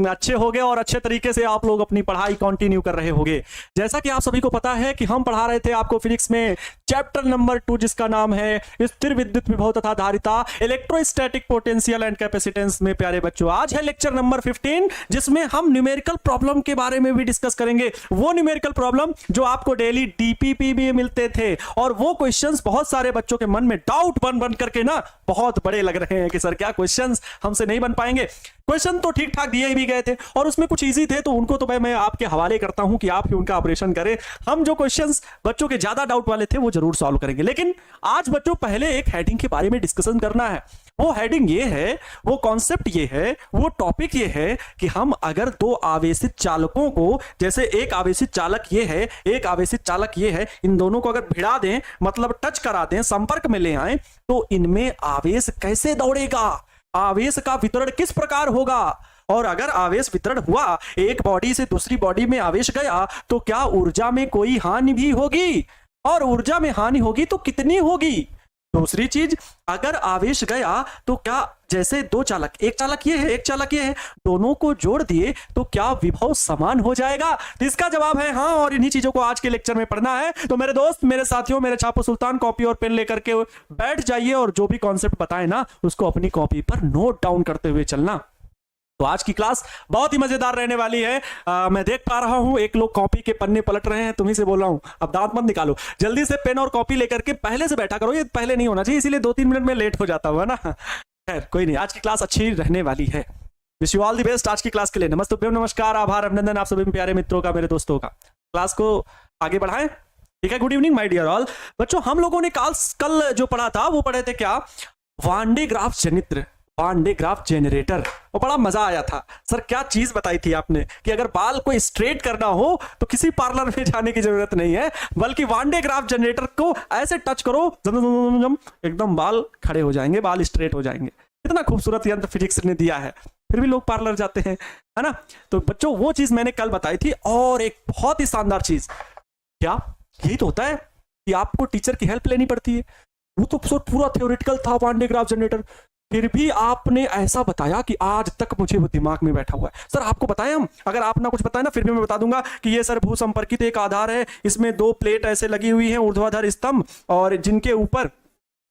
अच्छे होंगे और अच्छे तरीके से आप लोग अपनी पढ़ाई कंटिन्यू कर रहे होंगे। जैसा कि आप सभी को पता है कि हम पढ़ा रहे थे आपको फिजिक्स में चैप्टर नंबर 2 जिसका नाम है स्थिर विद्युत विभव तथा धारिता, इलेक्ट्रोस्टैटिक पोटेंशियल एंड कैपेसिटेंस में। प्यारे बच्चों, आज है लेक्चर नंबर 15 जिसमें हम न्यूमेरिकल प्रॉब्लम के बारे में भी डिस्कस करेंगे। वो न्यूमेरिकल प्रॉब्लम जो आपको डेली डीपीपी में मिलते थे, और वो क्वेश्चंस बहुत सारे बच्चों के मन में डाउट बन बन करके ना बहुत बड़े लग रहे हैं कि सर क्या क्वेश्चंस हमसे नहीं बन पाएंगे। क्वेश्चन तो ठीक ठाक दिए भी गए थे और उसमें कुछ इजी थे, तो उनको तो मैं आपके हवाले करता हूं कि आप ही उनका ऑपरेशन करें। हम जो क्वेश्चंस बच्चों के ज्यादा डाउट वाले थे वो जरूर सॉल्व करेंगे। लेकिन आज बच्चों पहले एक हेडिंग के बारे में डिस्कशन करना है। वो हेडिंग ये है, वो कॉन्सेप्ट ये है, वो टॉपिक ये है कि हम अगर दो आवेशित चालकों को, जैसे एक आवेशित चालक ये है, एक आवेशित चालक ये है, इन दोनों को अगर भिड़ा दें, मतलब टच करा दें, संपर्क में ले आए, तो इनमें आवेश कैसे दौड़ेगा, आवेश का वितरण किस प्रकार होगा, और अगर आवेश वितरण हुआ, एक बॉडी से दूसरी बॉडी में आवेश गया, तो क्या ऊर्जा में कोई हानि भी होगी, और ऊर्जा में हानि होगी तो कितनी होगी। दूसरी चीज, अगर आवेश गया तो क्या, जैसे दो चालक, एक चालक ये है, एक चालक ये है, दोनों को जोड़ दिए तो क्या विभव समान हो जाएगा। तो इसका जवाब है हाँ, और इन्हीं चीजों को आज के लेक्चर में पढ़ना है। तो मेरे दोस्त, मेरे साथियों, मेरे छापो सुल्तान, कॉपी और पेन लेकर के बैठ जाइए और जो भी कॉन्सेप्ट बताए ना उसको अपनी कॉपी पर नोट डाउन करते हुए चलना। तो आज की क्लास बहुत ही मजेदार रहने वाली है। मैं देख पा रहा हूं एक लोग कॉपी के पन्ने पलट रहे हैं, तुम्ही से बोल रहा हूं, अब दांत मत निकालो, जल्दी से पेन और कॉपी लेकर के पहले से बैठा करो। ये पहले नहीं होना चाहिए, इसीलिए 2-3 मिनट में लेट हो जाता हुआ ना। खैर कोई नहीं, आज की क्लास अच्छी रहने वाली है। Wish you all the best आज की क्लास के लिए। नमस्ते, नमस्कार, आभार, अभिनंदन आप सभी प्यारे मित्रों का, मेरे दोस्तों का। क्लास को आगे बढ़ाएं, ठीक है। Good evening my dear all. बच्चों, हम लोगों ने कल जो पढ़ा था वो पढ़े थे क्या, वान डे ग्राफ जनित्र, वान डे ग्राफ जनरेटर। और बड़ा मजा आया था। सर क्या चीज बताई थी आपने कि अगर बाल को स्ट्रेट करना हो तो किसी पार्लर में जाने की जरूरत नहीं है, बल्कि वान डे ग्राफ जनरेटर को ऐसे टच करो, जम जम जम जम, एकदम बाल खड़े हो जाएंगे, बाल स्ट्रेट हो जाएंगे। इतना खूबसूरत यंत्र फिजिक्स ने दिया है, फिर भी लोग पार्लर जाते हैं, है ना। तो बच्चों वो चीज मैंने कल बताई थी। और एक बहुत ही शानदार चीज, क्या यही तो होता है कि आपको टीचर की हेल्प लेनी पड़ती है। वो तो पूरा थ्योरेटिकल था वान डे ग्राफ जनरेटर, फिर भी आपने ऐसा बताया कि आज तक मुझे वो दिमाग में बैठा हुआ है। सर आपको बताएं हम, अगर आप ना कुछ बताए ना फिर भी मैं बता दूंगा कि ये सर भू संपर्कित एक आधार है, इसमें 2 प्लेट ऐसे लगी हुई हैं, ऊर्ध्वाधर स्तंभ, और जिनके ऊपर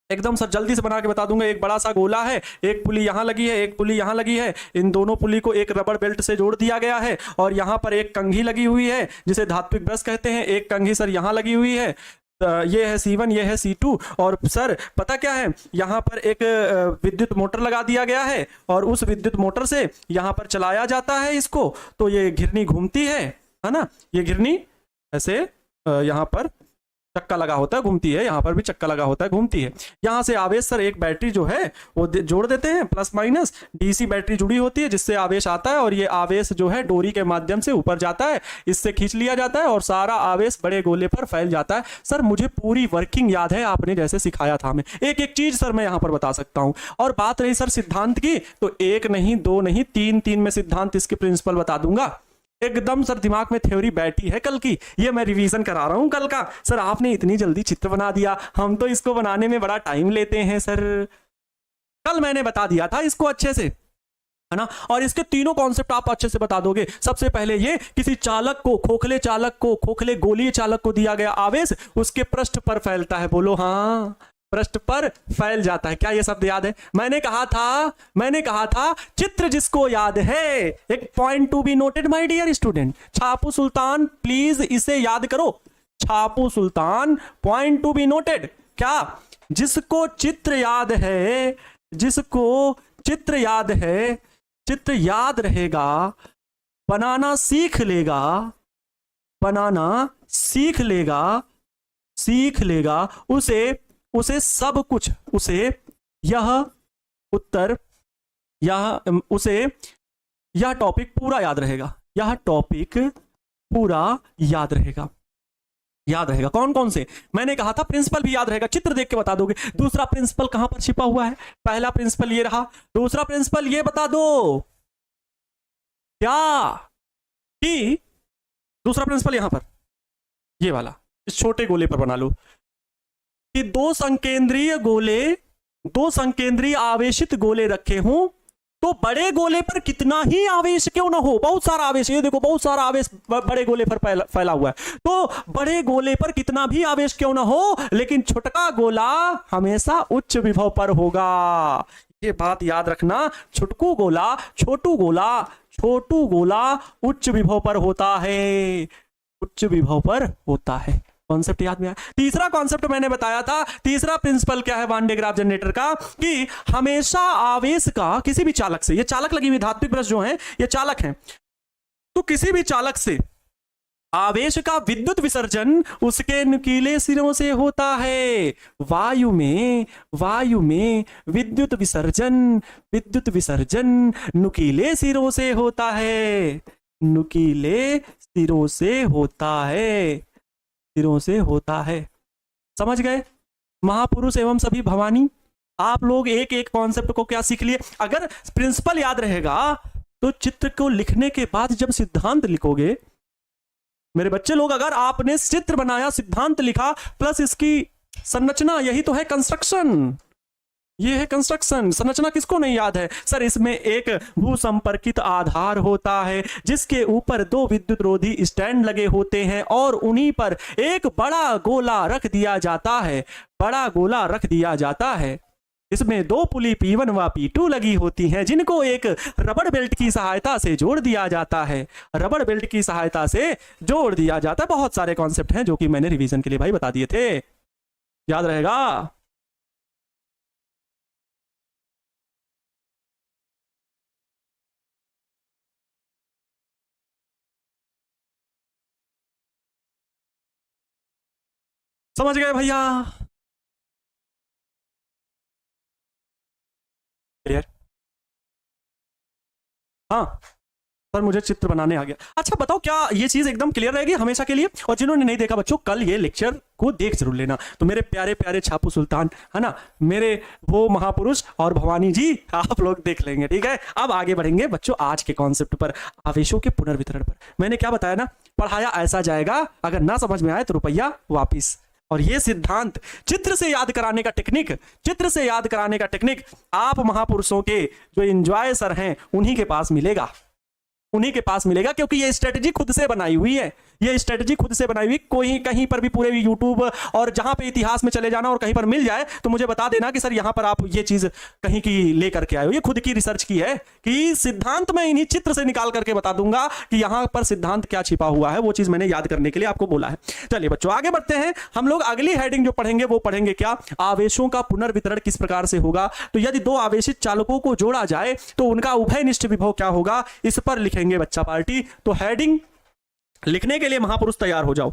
एकदम सर जल्दी से बना के बता दूंगा, एक बड़ा सा गोला है, एक पुली यहां लगी है, एक पुली यहां लगी है, इन दोनों पुली को एक रबड़ बेल्ट से जोड़ दिया गया है, और यहां पर एक कंघी लगी हुई है जिसे धात्विक ब्रश कहते हैं, एक कंघी सर यहां लगी हुई है, ये है C1, ये है C2, और सर पता क्या है, यहां पर एक विद्युत मोटर लगा दिया गया है, और उस विद्युत मोटर से यहां पर चलाया जाता है इसको, तो ये घिरनी घूमती है ना, ये घिरनी ऐसे यहां पर चक्का लगा होता है, घूमती है, यहां पर भी चक्का लगा होता है, घूमती है। यहां से आवेश सर एक बैटरी जो है वो जोड़ देते हैं, प्लस माइनस डीसी बैटरी जुड़ी होती है जिससे आवेश आता है, और ये आवेश जो है डोरी के माध्यम से ऊपर जाता है, इससे खींच लिया जाता है और सारा आवेश बड़े गोले पर फैल जाता है। सर मुझे पूरी वर्किंग याद है, आपने जैसे सिखाया था हमें, एक एक चीज सर मैं यहां पर बता सकता हूं। और बात रही सर सिद्धांत की, तो 1 नहीं 2 नहीं 3 में सिद्धांत, इसके प्रिंसिपल बता दूंगा। एकदम सर दिमाग में थ्योरी बैठी है कल की, ये मैं रिवीजन करा रहा हूं कल का। सर आपने इतनी जल्दी चित्र बना दिया, हम तो इसको बनाने में बड़ा टाइम लेते हैं सर। कल मैंने बता दिया था इसको अच्छे से, है ना, और इसके तीनों कॉन्सेप्ट आप अच्छे से बता दोगे। सबसे पहले ये, किसी चालक को, खोखले चालक को, खोखले गोलीय चालक को दिया गया आवेश उसके पृष्ठ पर फैलता है, बोलो हाँ, पृष्ठ पर फैल जाता है। क्या ये शब्द याद है? मैंने कहा था चित्र जिसको याद है, एक point to be noted my dear student, छापू सुल्तान प्लीज इसे याद करो, छापू सुल्तान, पॉइंट टू बी नोटेड। क्या? जिसको चित्र याद है, जिसको चित्र याद है, चित्र याद रहेगा, बनाना सीख लेगा, बनाना सीख लेगा, उसे सब कुछ, उसे यह उत्तर, उसे यह टॉपिक पूरा याद रहेगा, यह टॉपिक पूरा याद रहेगा। कौन कौन से? मैंने कहा था प्रिंसिपल भी याद रहेगा, चित्र देख के बता दोगे। दूसरा प्रिंसिपल कहां पर छिपा हुआ है? पहला प्रिंसिपल ये रहा, दूसरा प्रिंसिपल ये बता दो क्या कि दूसरा प्रिंसिपल यहां पर, ये वाला, इस छोटे गोले पर बना लो कि दो संकेंद्रीय आवेशित गोले रखे हों, तो बड़े गोले पर कितना ही आवेश क्यों ना हो, बहुत सारा आवेश, ये देखो बहुत सारा आवेश बड़े गोले पर फैला हुआ है, तो बड़े गोले पर कितना भी आवेश क्यों ना हो, लेकिन छोटा गोला हमेशा उच्च विभव पर होगा। ये बात याद रखना, छोटू गोला उच्च विभव पर होता है, उच्च विभव पर होता है। कॉन्सेप्ट याद में आया। तीसरा कॉन्सेप्ट मैंने बताया था, तीसरा प्रिंसिपल क्या है वान डे ग्राफ जनरेटर का, कि हमेशा आवेश का किसी भी चालक से, ये चालक लगी हुई धात्विक ब्रश जो है ये चालक हैं, तो किसी भी चालक से आवेश का विद्युत विसर्जन उसके नुकीले सिरों से होता है। वायु में विद्युत विसर्जन नुकीले सिरों से होता है, नुकीले सिरों से होता है। समझ गए महापुरुष एवं सभी भवानी? आप लोग एक एक कॉन्सेप्ट को क्या सीख लिए। अगर प्रिंसिपल याद रहेगा तो चित्र को लिखने के बाद जब सिद्धांत लिखोगे, मेरे बच्चे लोग, अगर आपने चित्र बनाया, सिद्धांत लिखा, प्लस इसकी संरचना, यही तो है कंस्ट्रक्शन, ये है कंस्ट्रक्शन। संरचना किसको नहीं याद है सर? इसमें एक भूसंपर्कित आधार होता है जिसके ऊपर 2 विद्युत रोधी स्टैंड लगे होते हैं और उन्हीं पर एक बड़ा गोला रख दिया जाता है, इसमें 2 पुली P1 व P2 लगी होती हैं जिनको एक रबड़ बेल्ट की सहायता से जोड़ दिया जाता है, बहुत सारे कॉन्सेप्ट हैं जो कि मैंने रिवीजन के लिए भाई बता दिए थे, याद रहेगा। समझ गए भैया? क्लियर? हाँ सर, मुझे चित्र बनाने आ गया। अच्छा बताओ, क्या ये चीज एकदम क्लियर रहेगी हमेशा के लिए? और जिन्होंने नहीं देखा बच्चों, कल ये लेक्चर को देख जरूर लेना। तो मेरे प्यारे प्यारे छापू सुल्तान है ना, मेरे वो महापुरुष और भवानी जी, आप लोग देख लेंगे, ठीक है। अब आगे बढ़ेंगे बच्चों आज के कॉन्सेप्ट पर, आवेशों के पुनर्वितरण पर। मैंने क्या बताया ना, पढ़ाया ऐसा जाएगा, अगर ना समझ में आए तो रुपया वापिस। और ये सिद्धांत चित्र से याद कराने का टेक्निक आप महापुरुषों के जो एंजॉय हैं उन्हीं के पास मिलेगा, क्योंकि ये स्ट्रेटजी खुद से बनाई हुई है, कोई कहीं पर भी पूरे यूट्यूब और जहां पे इतिहास में चले जाना और कहीं पर मिल जाए तो मुझे बता देना कि सर यहां पर आप ये चीज कहीं की लेकर के आए हो। ये खुद की रिसर्च की है कि सिद्धांत मैं इन्हीं चित्र से निकाल करके बता दूंगा कि यहां पर सिद्धांत क्या छिपा हुआ है, वो चीज मैंने याद करने के लिए आपको बोला है। चलिए बच्चों आगे बढ़ते हैं, हम लोग अगली हेडिंग जो पढ़ेंगे वो पढ़ेंगे क्या, आवेशों का पुनर्वितरण किस प्रकार से होगा। तो यदि 2 आवेशित चालकों को जोड़ा जाए तो उनका उभयनिष्ठ विभव क्या होगा, इस पर लिखेंगे बच्चा पार्टी। तो हेडिंग लिखने के लिए महापुरुष तैयार हो जाओ,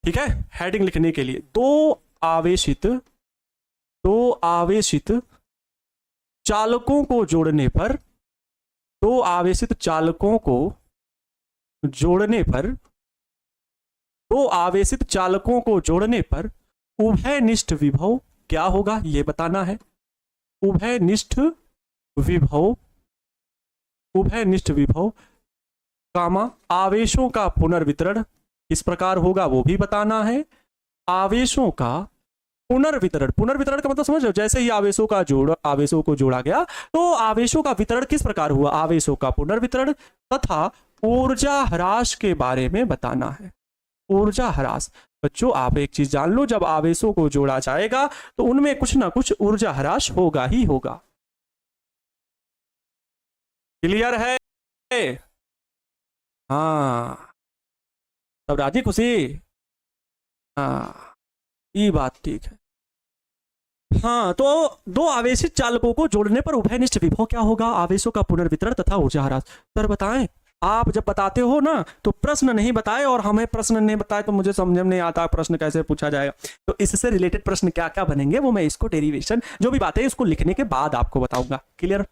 ठीक है। हेडिंग लिखने के लिए 2 आवेशित चालकों को जोड़ने पर, 2 आवेशित चालकों को जोड़ने पर उभयनिष्ठ विभव क्या होगा, यह बताना है। उभयनिष्ठ विभव कामा आवेशों का पुनर्वितरण किस प्रकार होगा वो भी बताना है। आवेशों का पुनर्वितरण का मतलब समझ लो, जैसे ही आवेशों को जोड़ा गया तो आवेशों का वितरण किस प्रकार हुआ, आवेशों का पुनर्वितरण तथा ऊर्जा ह्रास के बारे में बताना है। ऊर्जा ह्रास बच्चों आप एक चीज जान लो, जब आवेशों को जोड़ा जाएगा तो उनमें कुछ ना कुछ ऊर्जा ह्रास होगा ही होगा। क्लियर है? हाँ सब राजी खुशी? हाँ ये बात ठीक है। हाँ तो 2 आवेशित चालकों को जोड़ने पर उभयनिष्ठ विभव क्या होगा, आवेशों का पुनर्वितरण तथा ऊर्जा ह्रास। सर बताएं, आप जब बताते हो ना तो प्रश्न नहीं बताए, और हमें प्रश्न नहीं बताए तो मुझे समझ में नहीं आता प्रश्न कैसे पूछा जाएगा। तो इससे रिलेटेड प्रश्न क्या क्या बनेंगे वो मैं इसको डेरिवेशन जो भी बातें इसको लिखने के बाद आपको बताऊंगा। क्लियर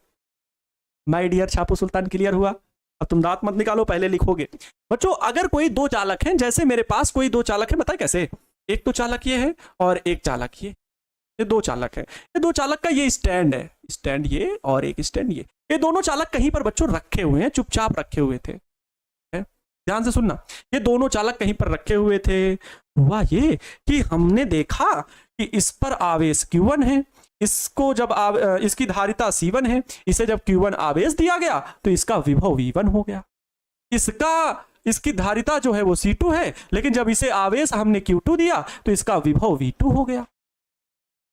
माय डियर छापू सुल्तान? क्लियर हुआ? अब तुम दांत मत निकालो, पहले लिखोगे बच्चों। अगर कोई 2 चालक हैं, जैसे मेरे पास कोई 2 चालक है, बताए कैसे, एक तो चालक ये है और एक चालक ये 2 चालक है। ये 2 चालक का ये स्टैंड है, स्टैंड ये और एक स्टैंड ये दोनों चालक कहीं पर बच्चों रखे हुए हैं, चुपचाप रखे हुए थे। ध्यान से सुनना, ये दोनों चालक कहीं पर रखे हुए थे। हुआ ये कि हमने देखा कि इस पर आवेश Q1 है, इसको जब इसकी धारिता C1 है, इसे जब Q1 आवेश दिया गया तो इसका विभव V1 हो गया। इसकी धारिता जो है वो C2 है, लेकिन जब इसे आवेश हमने Q2 दिया तो इसका विभव V2 हो गया।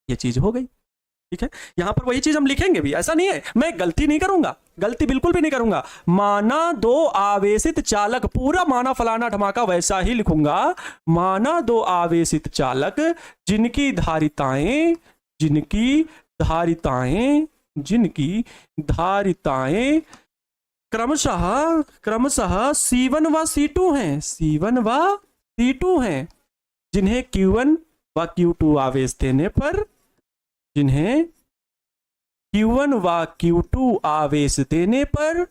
ये चीज हो गई, ठीक है। यहां पर वही चीज हम लिखेंगे भी, ऐसा नहीं है, मैं गलती नहीं करूंगा, गलती बिल्कुल भी नहीं करूंगा। माना दो आवेशित चालक, पूरा माना फलाना धमाका वैसा ही लिखूंगा। माना दो आवेशित चालक जिनकी धारिताएं क्रमशः C1 व C2 हैं, जिन्हें Q1 व Q2 आवेश देने पर, Q1 व Q2 आवेश देने पर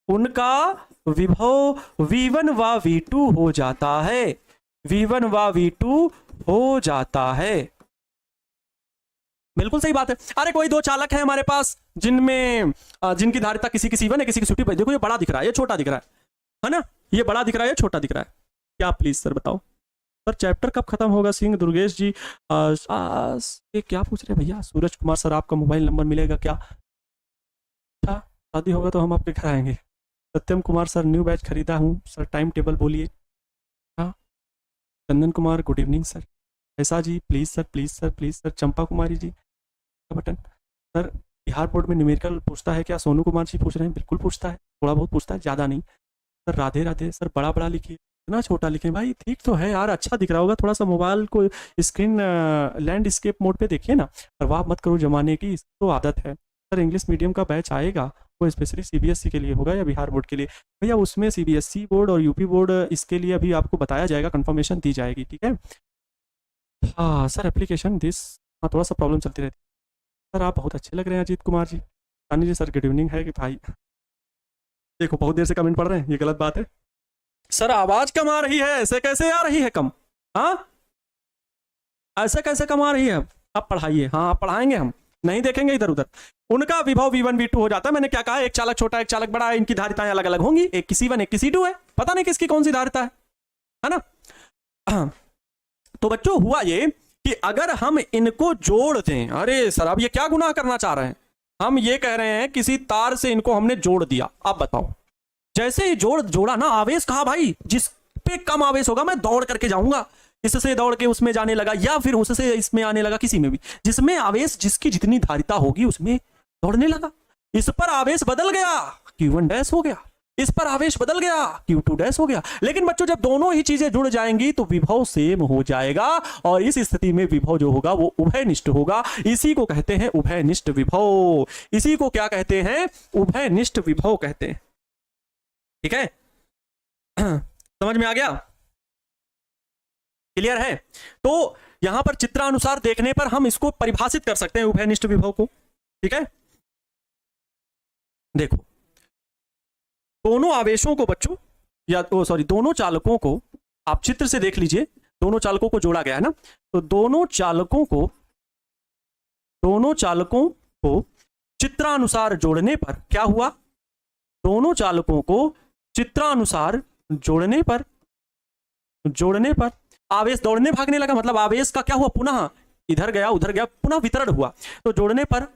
उनका विभव V1 व V2 हो जाता है। बिल्कुल सही बात है। अरे कोई दो चालक है हमारे पास जिनकी धारिता किसी की C1 है, किसी की C2 है। देखो ये बड़ा दिख रहा है, ये छोटा दिख रहा है ना, ये बड़ा दिख रहा है, ये छोटा दिख रहा है। क्या प्लीज सर बताओ सर, चैप्टर कब खत्म होगा? सिंह दुर्गेश जी ये क्या पूछ रहे हैं भैया? सूरज कुमार सर, आपका मोबाइल नंबर मिलेगा क्या? अच्छा, शादी होगा तो हम आपके घर आएंगे। Satyam Kumar sir, new batch खरीदा हूँ सर, टाइम टेबल बोलिए। हाँ, Chandan Kumar, good evening sir. ऐसा जी, प्लीज सर। चंपा कुमारी जी बटन सर, बिहार बोर्ड में न्यूमेरिकल पूछता है क्या? सोनू कुमार जी पूछ रहे हैं, बिल्कुल पूछता है, थोड़ा बहुत पूछता है, ज़्यादा नहीं सर। राधे राधे सर, बड़ा लिखिए, इतना छोटा लिखें भाई, ठीक तो है यार, अच्छा दिख रहा होगा। थोड़ा सा मोबाइल को स्क्रीन लैंडस्केप मोड पे देखिए ना, परवाह मत करो जमाने की, तो आदत है सर। इंग्लिश मीडियम का बैच आएगा, वो स्पेशली CBSE के लिए होगा या बिहार बोर्ड के लिए? भैया उसमें CBSE बोर्ड और UP बोर्ड, इसके लिए अभी आपको बताया जाएगा, कंफर्मेशन दी जाएगी, ठीक है। हाँ सर, एप्लीकेशन हाँ थोड़ा सा प्रॉब्लम चलती रहती है सर। आप बहुत अच्छे लग रहे हैं अजीत कुमार जी। रानी जी सर, गुड इवनिंग है कि भाई, देखो बहुत देर से कमेंट पढ़ रहे हैं, ये गलत बात है सर। आवाज कम आ रही है, ऐसे कैसे आ रही है कम? हाँ, ऐसे कैसे कम आ रही है? अब पढ़ाइए। हाँ, पढ़ाएंगे हम, नहीं देखेंगे इधर उधर। उनका विभव V1 V2 हो जाता है। मैंने क्या कहा, एक चालक छोटा, एक चालक बड़ा है, इनकी धारिताएं अलग अलग होंगी, एक की C1 एक की C2 है, पता नहीं किसकी कौन सी धारिता है ना। तो बच्चों हुआ ये कि अगर हम इनको जोड़ दें, अरे सर अब ये क्या गुनाह करना चाह रहे हैं? हम ये कह रहे हैं किसी तार से इनको हमने जोड़ दिया। अब बताओ, जैसे ही जोड़ा ना, आवेश कहा भाई, जिस पे कम आवेश होगा मैं दौड़ करके जाऊंगा, इससे दौड़ के उसमें जाने लगा, या फिर उससे इसमें आने लगा, किसी में भी जिसमें आवेश, जिसकी जितनी धारिता होगी उसमें दौड़ने लगा। इस पर आवेश बदल गया, Q1 डैश हो गया, इस पर आवेश बदल गया, Q2 डैश हो गया। लेकिन बच्चों जब दोनों ही चीजें जुड़ जाएंगी तो विभव सेम हो जाएगा, और इस स्थिति में विभव जो होगा वो उभयनिष्ठ होगा। इसी को कहते हैं उभयनिष्ठ विभव। इसी को क्या कहते हैं? उभयनिष्ठ विभव कहते हैं, ठीक है। समझ में आ गया? क्लियर है? तो यहां पर चित्रानुसार देखने पर हम इसको परिभाषित कर सकते हैं उभयनिष्ठ विभव को, ठीक है। देखो, दोनों आवेशों को बच्चों, या दोनों चालकों को आप चित्र से देख लीजिए। दोनों चालकों को जोड़ा गया है ना, तो दोनों चालकों को चित्रानुसार जोड़ने पर क्या हुआ? दोनों चालकों को चित्रानुसार जोड़ने पर आवेश दौड़ने भागने लगा। मतलब आवेश का क्या हुआ? पुनः इधर गया उधर गया, पुनः वितरण हुआ। तो जोड़ने पर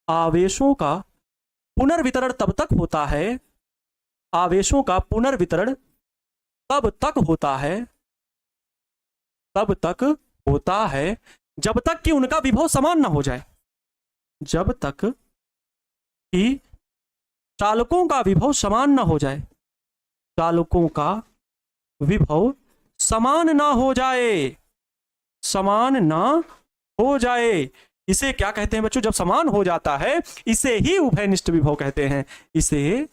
आवेशों का पुनर्वितरण तब तक होता है, आवेशों का पुनर्वितरण तब तक होता है जब तक कि उनका विभव समान ना हो जाए। जब तक कि चालकों का विभव समान ना हो जाए, चालकों का विभव समान ना हो जाए। इसे क्या कहते हैं बच्चों? जब समान हो जाता है, इसे ही उभयनिष्ठ विभव कहते हैं। इसे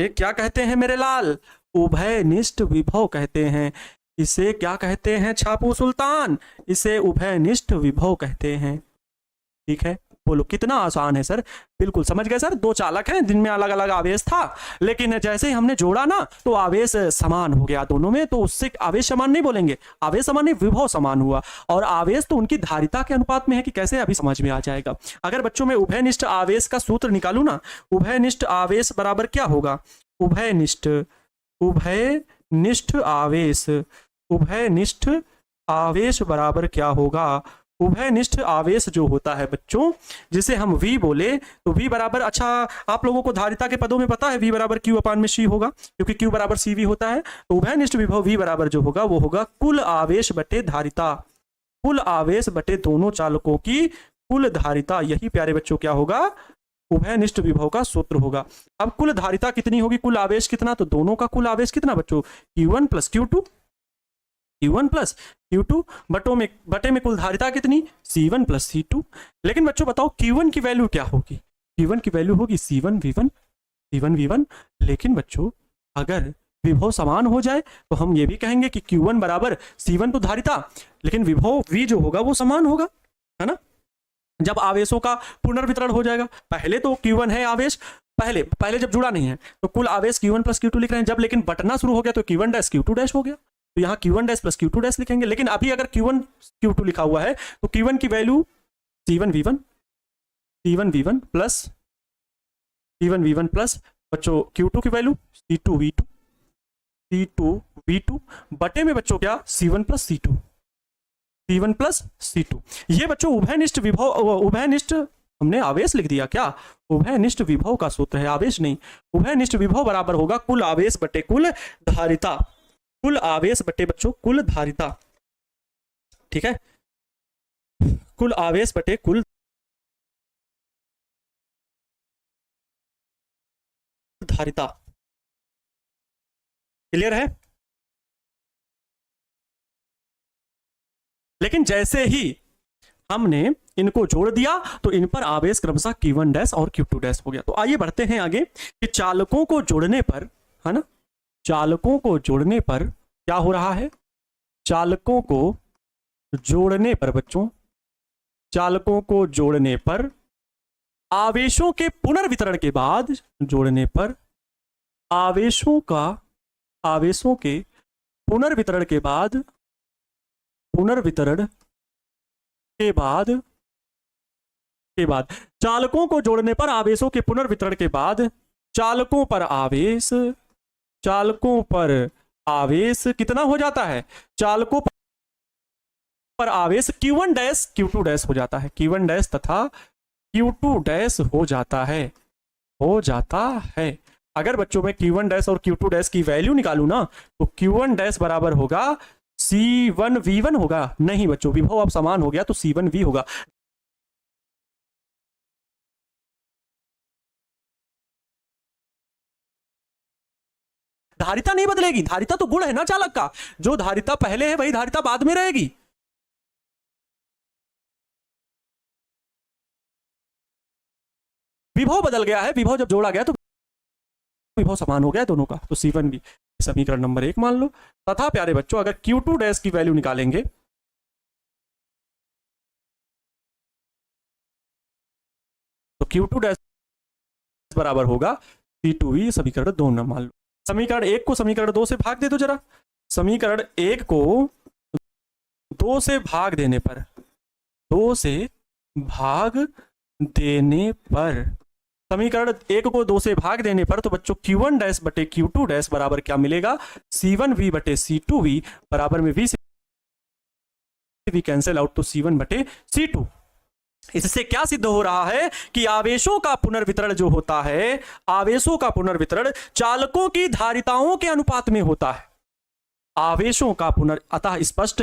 क्या कहते हैं मेरे लाल? उभयनिष्ठ विभव कहते हैं। इसे क्या कहते हैं छापू सुल्तान? इसे उभयनिष्ठ विभव कहते हैं, ठीक है। बोलो कितना आसान है सर? बिल्कुल समझ गए सर। दो चालक हैं जिनमें अलग अलग आवेश था, लेकिन जैसे ही हमने जोड़ा ना तो आवेश समान हो गया दोनों में। तो उससे आवेश समान नहीं बोलेंगे, आवेश समान नहीं, विभव समान हुआ। और आवेश तो उनकी धारिता के अनुपात में है कि कैसे, अभी समझ में आ जाएगा। अगर बच्चों में उभयनिष्ठ आवेश का सूत्र निकालू ना, उभयनिष्ठ आवेश बराबर क्या होगा? उभयनिष्ठ, उभयनिष्ठ आवेश, उभयनिष्ठ आवेश बराबर क्या होगा? उभयनिष्ठ आवेश जो होता है बच्चों, जिसे हम V बोले, तो V बराबर, अच्छा आप लोगों को धारिता के पदों में पता है V बराबर Q अपान में C होगा, क्योंकि Q बराबर CV होता है। तो उभयनिष्ठ विभव V बराबर जो होगा वो होगा कुल आवेश बटे धारिता, कुल आवेश बटे दोनों चालकों की कुल धारिता। यही प्यारे बच्चों क्या होगा? उभयनिष्ठ विभव का सूत्र होगा। अब कुल धारिता कितनी होगी, कुल आवेश कितना? तो दोनों का कुल आवेश कितना बच्चों? Q1 plus Q2, Q1 plus Q2 बटे में कुल धारिता कितनी? C1 plus C2। लेकिन बच्चों बताओ Q1 की वैल्यू क्या होगी? Q1 की वैल्यू होगी C1V1, C1V1। लेकिन बच्चों अगर विभव समान हो जाए तो हम ये भी कहेंगे कि Q1 बराबर C1 तो धारिता, लेकिन विभव V जो होगा वो समान होगा, है ना? जब आवेशों का पुनर्वितरण हो जाएगा, पहले तो Q1 है आवेश, पहले जब जुड़ा नहीं है तो कुल आवेश Q1 प्लस Q2 लिख रहे हैं। जब लेकिन बटना शुरू हो गया तो Q1 डैश Q2 डैश हो गया, तो यहाँ Q1 dash plus Q2 dash लिखेंगे। लेकिन अभी अगर Q1 Q2 लिखा हुआ है तो Q1 की value C1V1, C1V1 plus C1V1 plus बच्चों Q2 की वैल्यू C2V2, C2V2 बटे में बच्चों क्या? C1 plus C2, C1 plus C2। ये बच्चों उभयनिष्ठ विभव, उभयनिष्ठ हमने आवेश लिख दिया क्या? उभयनिष्ठ विभव का सूत्र है, आवेश नहीं। उभयनिष्ठ विभव बराबर होगा कुल आवेश बटे कुल धारिता, कुल आवेश बटे बच्चों कुल धारिता, ठीक है? कुल आवेश बटे कुल धारिता। क्लियर है? लेकिन जैसे ही हमने इनको जोड़ दिया तो इन पर आवेश क्रमशः Q1 डैश और Q2 डैश हो गया। तो आइए बढ़ते हैं आगे कि चालकों को जोड़ने पर, है ना, चालकों को जोड़ने पर क्या हो रहा है? चालकों को जोड़ने पर बच्चों, चालकों को जोड़ने पर आवेशों के पुनर्वितरण के बाद, जोड़ने पर आवेशों के पुनर्वितरण के बाद, पुनर्वितरण के बाद चालकों को जोड़ने पर आवेशों के पुनर्वितरण के बाद चालकों पर आवेश कितना हो जाता है? चालकों पर आवेश Q1 डैश Q2 डैश हो जाता है, Q1 डैश तथा Q2 डैश हो जाता है। अगर बच्चों में Q1 डैश और Q2 डैश की वैल्यू निकालू ना तो Q1 डैश बराबर होगा C1V1 होगा। नहीं बच्चों, विभव अब समान हो गया तो C1V होगा। धारिता नहीं बदलेगी, धारिता तो गुण है ना चालक का, जो धारिता पहले है वही धारिता बाद में रहेगी। विभव बदल गया है, विभव जब जोड़ा गया तो विभव समान हो गया दोनों का, तो C1V समीकरण नंबर 1 मान लो। तथा प्यारे बच्चों अगर Q2 डैश की वैल्यू निकालेंगे तो Q2 डैश बराबर होगा C2V समीकरण 2 न मान लो। समीकरण 1 को समीकरण 2 से भाग दे दो जरा। समीकरण 1 को 2 से भाग देने पर, 2 से भाग देने पर, समीकरण 1 को 2 से भाग देने पर तो बच्चों Q1 डैश बटे Q2 डैश बराबर क्या मिलेगा? C1V बटे C2V बराबर में V से V कैंसिल आउट तो C1 बटे C2। इससे क्या सिद्ध हो रहा है कि आवेशों का पुनर्वितरण जो होता है, आवेशों का पुनर्वितरण चालकों की धारिताओं के अनुपात में होता है। आवेशों का अतः स्पष्ट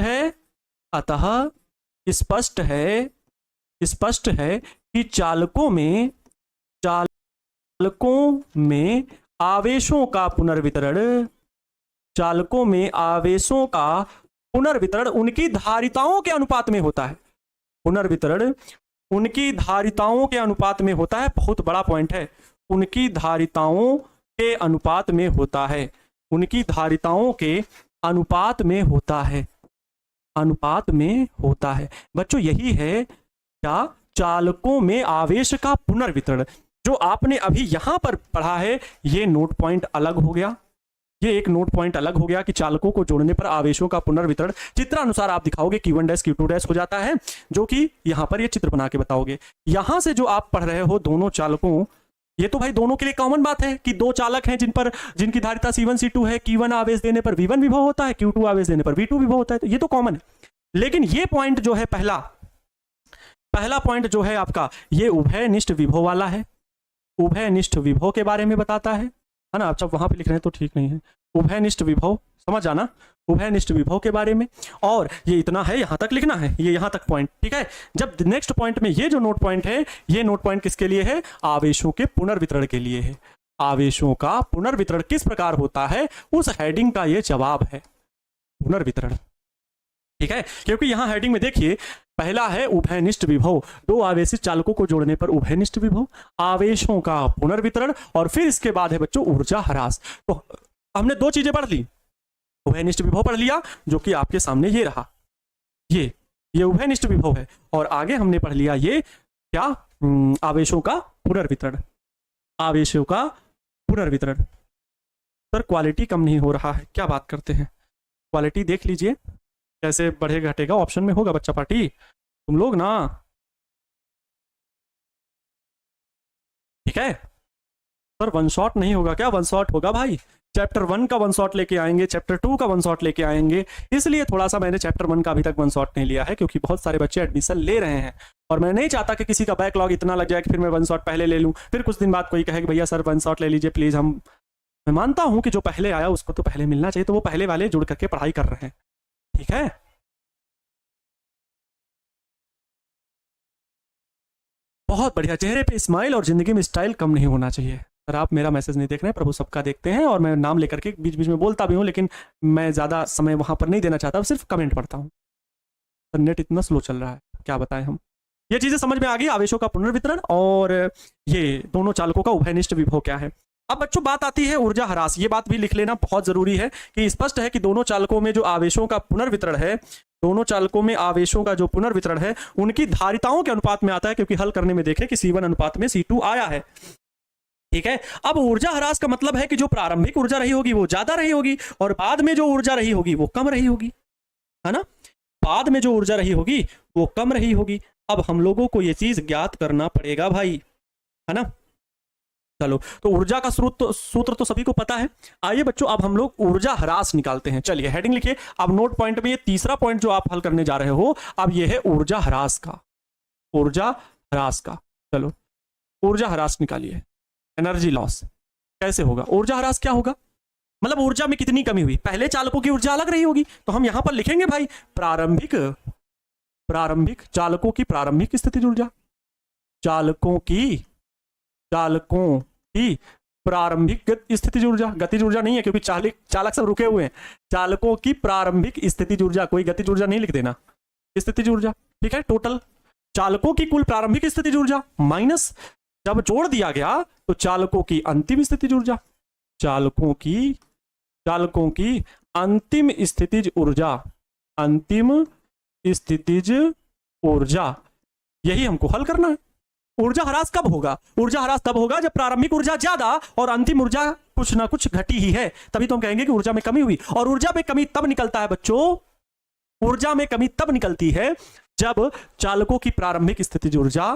है कि चालकों में आवेशों का पुनर्वितरण उनकी धारिताओं के अनुपात में होता है। पुनर्वितरण उनकी धारिताओं के अनुपात में होता है। बहुत बड़ा पॉइंट है, उनकी धारिताओं के अनुपात में होता है, उनकी धारिताओं के अनुपात में होता है, अनुपात में होता है। बच्चों यही है क्या? चालकों में आवेश का पुनर्वितरण। जो आपने अभी यहां पर पढ़ा है ये नोट पॉइंट अलग हो गया, ये एक नोट पॉइंट अलग हो गया कि चालकों को जोड़ने पर आवेशों का पुनर्वितरण चित्रानुसार आप दिखाओगे Q1 डैश Q2 डैश हो जाता है, जो कि यहां पर ये चित्र बना के बताओगे। यहां से जो आप पढ़ रहे हो दोनों चालकों ये तो भाई दोनों के लिए कॉमन बात है कि दो चालक हैं जिनकी धारिता C1 C2 है, Q1 आवेश देने पर V1 विभव होता है, Q2 आवेश देने पर V2 विभव होता है, तो ये तो कॉमन है। लेकिन ये पॉइंट जो है पहला पॉइंट जो है आपका, ये उभयनिष्ठ विभव वाला है, उभयनिष्ठ विभव के बारे में बताता है ना। आप जब वहां पे लिख रहे हैं तो ठीक नहीं है, उभयनिष्ठ विभव समझ जाना, उभयनिष्ठ विभव के बारे में। और ये इतना है, यहां तक लिखना है, ये यहां तक पॉइंट, ठीक है। जब नेक्स्ट पॉइंट में ये जो नोट पॉइंट है, ये नोट पॉइंट किसके लिए है? आवेशों के पुनर्वितरण के लिए है। आवेशों का पुनर्वितरण किस प्रकार होता है, उस हेडिंग का ये जवाब है, पुनर्वितरण, ठीक है। क्योंकि यहां हेडिंग में देखिए, पहला है उभयनिष्ठ विभव, दो आवेशित चालकों को जोड़ने पर उभयनिष्ठ विभव, आवेशों का पुनर्वितरण, और फिर इसके बाद है बच्चों ऊर्जा ह्रास। तो हमने दो चीजें पढ़ ली, उभयनिष्ठ विभव पढ़ लिया जो कि आपके सामने ये रहा, ये उभयनिष्ठ विभव है, और आगे हमने पढ़ लिया ये क्या, आवेशों का पुनर्वितरण, आवेशों का पुनर्वितरण। सर क्वालिटी कम नहीं हो रहा है, क्या बात करते हैं, क्वालिटी देख लीजिए कैसे बढ़ेगा घटेगा, ऑप्शन में होगा बच्चा पार्टी, तुम लोग ना, ठीक है। सर वन शॉट नहीं होगा क्या? वन शॉट होगा भाई, चैप्टर 1 का वन शॉट लेके आएंगे, चैप्टर 2 का वन शॉट लेके आएंगे, इसलिए थोड़ा सा मैंने चैप्टर 1 का अभी तक वन शॉट नहीं लिया है, क्योंकि बहुत सारे बच्चे एडमिशन ले रहे हैं और मैं नहीं चाहता कि किसी का बैकलॉग इतना लग जाए कि फिर मैं वन शॉट पहले ले लूं, फिर कुछ दिन बाद कोई कहे कि भैया सर वन शॉट ले लीजिए प्लीज। मैं मानता हूं कि जो पहले आया उसको तो पहले मिलना चाहिए, तो वो पहले वाले जुड़ करके पढ़ाई कर रहे हैं, ठीक है। बहुत बढ़िया, चेहरे पे स्माइल और जिंदगी में स्टाइल कम नहीं होना चाहिए। सर आप मेरा मैसेज नहीं देख रहे हैं, प्रभु सबका देखते हैं, और मैं नाम लेकर के बीच बीच में बोलता भी हूँ, लेकिन मैं ज़्यादा समय वहाँ पर नहीं देना चाहता, सिर्फ कमेंट पढ़ता हूँ। सर नेट इतना स्लो चल रहा है, क्या बताएं हम। ये चीज़ें समझ में आ गई, आवेशों का पुनर्वितरण और ये दोनों चालकों का उभयनिष्ठ विभव क्या है। अब बच्चों बात आती है ऊर्जा ह्रास, ये बात भी लिख लेना बहुत जरूरी है कि स्पष्ट है कि दोनों चालकों में जो आवेशों का पुनर्वितरण है, दोनों चालकों में आवेशों का जो पुनर्वितरण है उनकी धारिताओं के अनुपात में आता है, क्योंकि हल करने में देखें कि C1 अनुपात में C2 आया है, ठीक है। अब ऊर्जा ह्रास का मतलब है कि जो प्रारंभिक ऊर्जा रही होगी वो ज्यादा रही होगी और बाद में जो ऊर्जा रही होगी वो कम रही होगी, है ना। बाद में जो ऊर्जा रही होगी वो कम रही होगी। अब हम लोगों को ये चीज ज्ञात करना पड़ेगा भाई, है ना। चलो, तो ऊर्जा का सूत्र तो सभी को पता है। आइए बच्चों अब हम लोग ऊर्जा ह्रास निकालते हैं। चलिए हेडिंग लिखिए। अब नोट पॉइंट में ये तीसरा पॉइंट जो आप हल करने जा रहे हो, अब ये है ऊर्जा ह्रास का, ऊर्जा ह्रास का। चलो ऊर्जा ह्रास निकालिए। एनर्जी लॉस कैसे होगा, ऊर्जा ह्रास क्या होगा, मतलब ऊर्जा में कितनी कमी हुई। पहले चालकों की ऊर्जा अलग रही होगी, तो हम यहां पर लिखेंगे भाई प्रारंभिक चालकों की प्रारंभिक स्थितिज ऊर्जा, चालकों की प्रारंभिक स्थितिज ऊर्जा, गतिज ऊर्जा नहीं है क्योंकि चालक सब रुके हुए हैं। चालकों की प्रारंभिक स्थितिज ऊर्जा, कोई गतिज ऊर्जा नहीं लिख देना, स्थितिज ऊर्जा, ठीक है। टोटल चालकों की कुल प्रारंभिक स्थितिज ऊर्जा माइनस जब जोड़ दिया गया तो चालकों की अंतिम स्थितिज ऊर्जा, चालकों की अंतिम स्थितिज ऊर्जा, अंतिम स्थितिज ऊर्जा, यही हमको हल करना है। ऊर्जा ह्रास कब होगा, ऊर्जा ह्रास तब होगा जब प्रारंभिक ऊर्जा ज्यादा और अंतिम ऊर्जा कुछ ना कुछ घटी ही है, तभी तो हम कहेंगे कि ऊर्जा में कमी हुई। और ऊर्जा में कमी तब निकलता है बच्चों, ऊर्जा में कमी तब निकलती है जब चालकों की प्रारंभिक स्थितिज ऊर्जा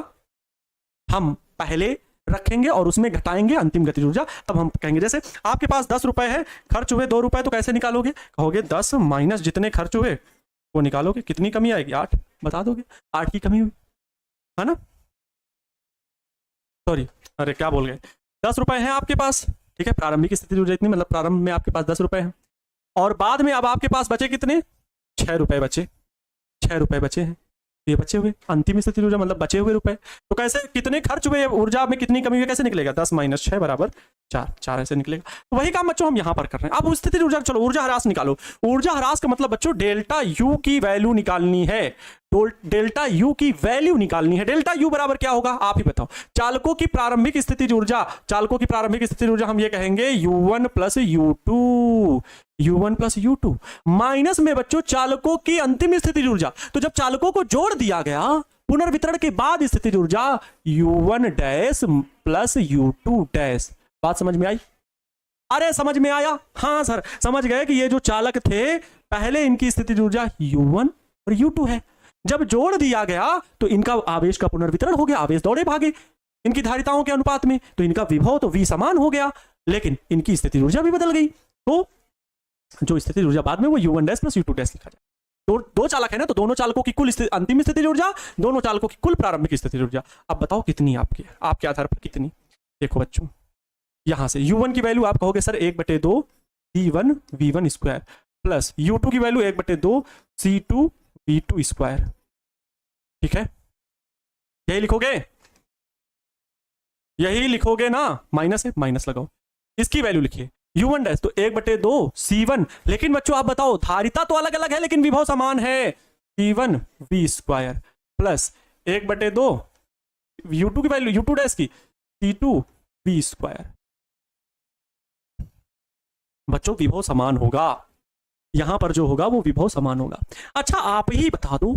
हम पहले रखेंगे और उसमें घटाएंगे अंतिम गतिज ऊर्जा, तब हम कहेंगे। जैसे आपके पास 10 रुपए है, खर्च हुए 2 रुपए, तो कैसे निकालोगे, कहोगे 10 माइनस जितने खर्च हुए वो निकालोगे, कितनी कमी आएगी, 8 बता दोगे, 8 की कमी हुई, है ना। सॉरी, अरे क्या बोल गए, 10 रुपए हैं आपके पास, ठीक है, प्रारंभिक स्थिति ऊर्जा इतनी, मतलब प्रारंभ में आपके पास 10 रुपए हैं, और बाद में अब आपके पास बचे कितने, 6 रुपए बचे, 6 रुपए बचे हैं, ये बचे हुए अंतिम स्थिति ऊर्जा मतलब बचे हुए रुपए। तो कैसे, कितने खर्च हुए, ऊर्जा में कितनी कमी हुई, कैसे निकलेगा, 10 माइनस 6 बराबर 4 ऐसे निकलेगा। तो वही काम बच्चों हम यहां पर कर रहे हैं। अब स्थिति ऊर्जा, चलो ऊर्जा ह्रास निकालो। ऊर्जा ह्रास का मतलब बच्चों डेल्टा यू की वैल्यू निकालनी है, डेल्टा यू की वैल्यू निकालनी है। डेल्टा यू बराबर क्या होगा आप ही बताओ। चालकों की प्रारंभिक स्थितिज ऊर्जा, चालकों की प्रारंभिक स्थितिज ऊर्जा हम ये कहेंगे U1 plus U2, U1 plus U2 minus में बच्चों चालकों की अंतिम स्थितिज ऊर्जा। तो जब चालकों को जोड़ दिया गया पुनर्वितरण के बाद स्थितिज ऊर्जा U1 dash plus U2 dash. बात समझ में आई, अरे समझ में आया, हाँ सर समझ गए कि ये जो चालक थे पहले इनकी स्थितिज ऊर्जा U1 और U2 है, जब जोड़ दिया गया तो इनका आवेश का पुनर्वितरण हो गया, आवेश दौड़े भागे, इनकी धारिताओं के अनुपात में, तो इनका विभव तो V समान हो गया, लेकिन इनकी स्थिति ऊर्जा भी बदल गई। तो जो स्थिति ऊर्जा बाद में वो U1 dash plus U2 dash लिखा जाए। दो चालक है ना, तो दोनों चालकों की कुल अंतिम स्थिति ऊर्जा, दोनों चालकों की कुल प्रारंभिक स्थिति ऊर्जा। अब बताओ कितनी आपके आधार पर कितनी। देखो बच्चों, यहां से U1 की वैल्यू आप कहोगे sir 1/2 C1 V1 square plus U2 की वैल्यू 1/2 C2 V2 स्क्वायर। ठीक है, यही लिखोगे ना, माइनस है, माइनस लगाओ, इसकी वैल्यू लिखिए U1 डैश तो 1/2 C1। लेकिन बच्चों आप बताओ, धारिता तो अलग अलग है लेकिन विभव समान है, C1 V square plus 1/2 U2 की वैल्यू U2 डैश की C2 V स्क्वायर। बच्चों विभव समान होगा, यहां पर जो होगा वो विभव समान होगा। अच्छा आप ही बता दो,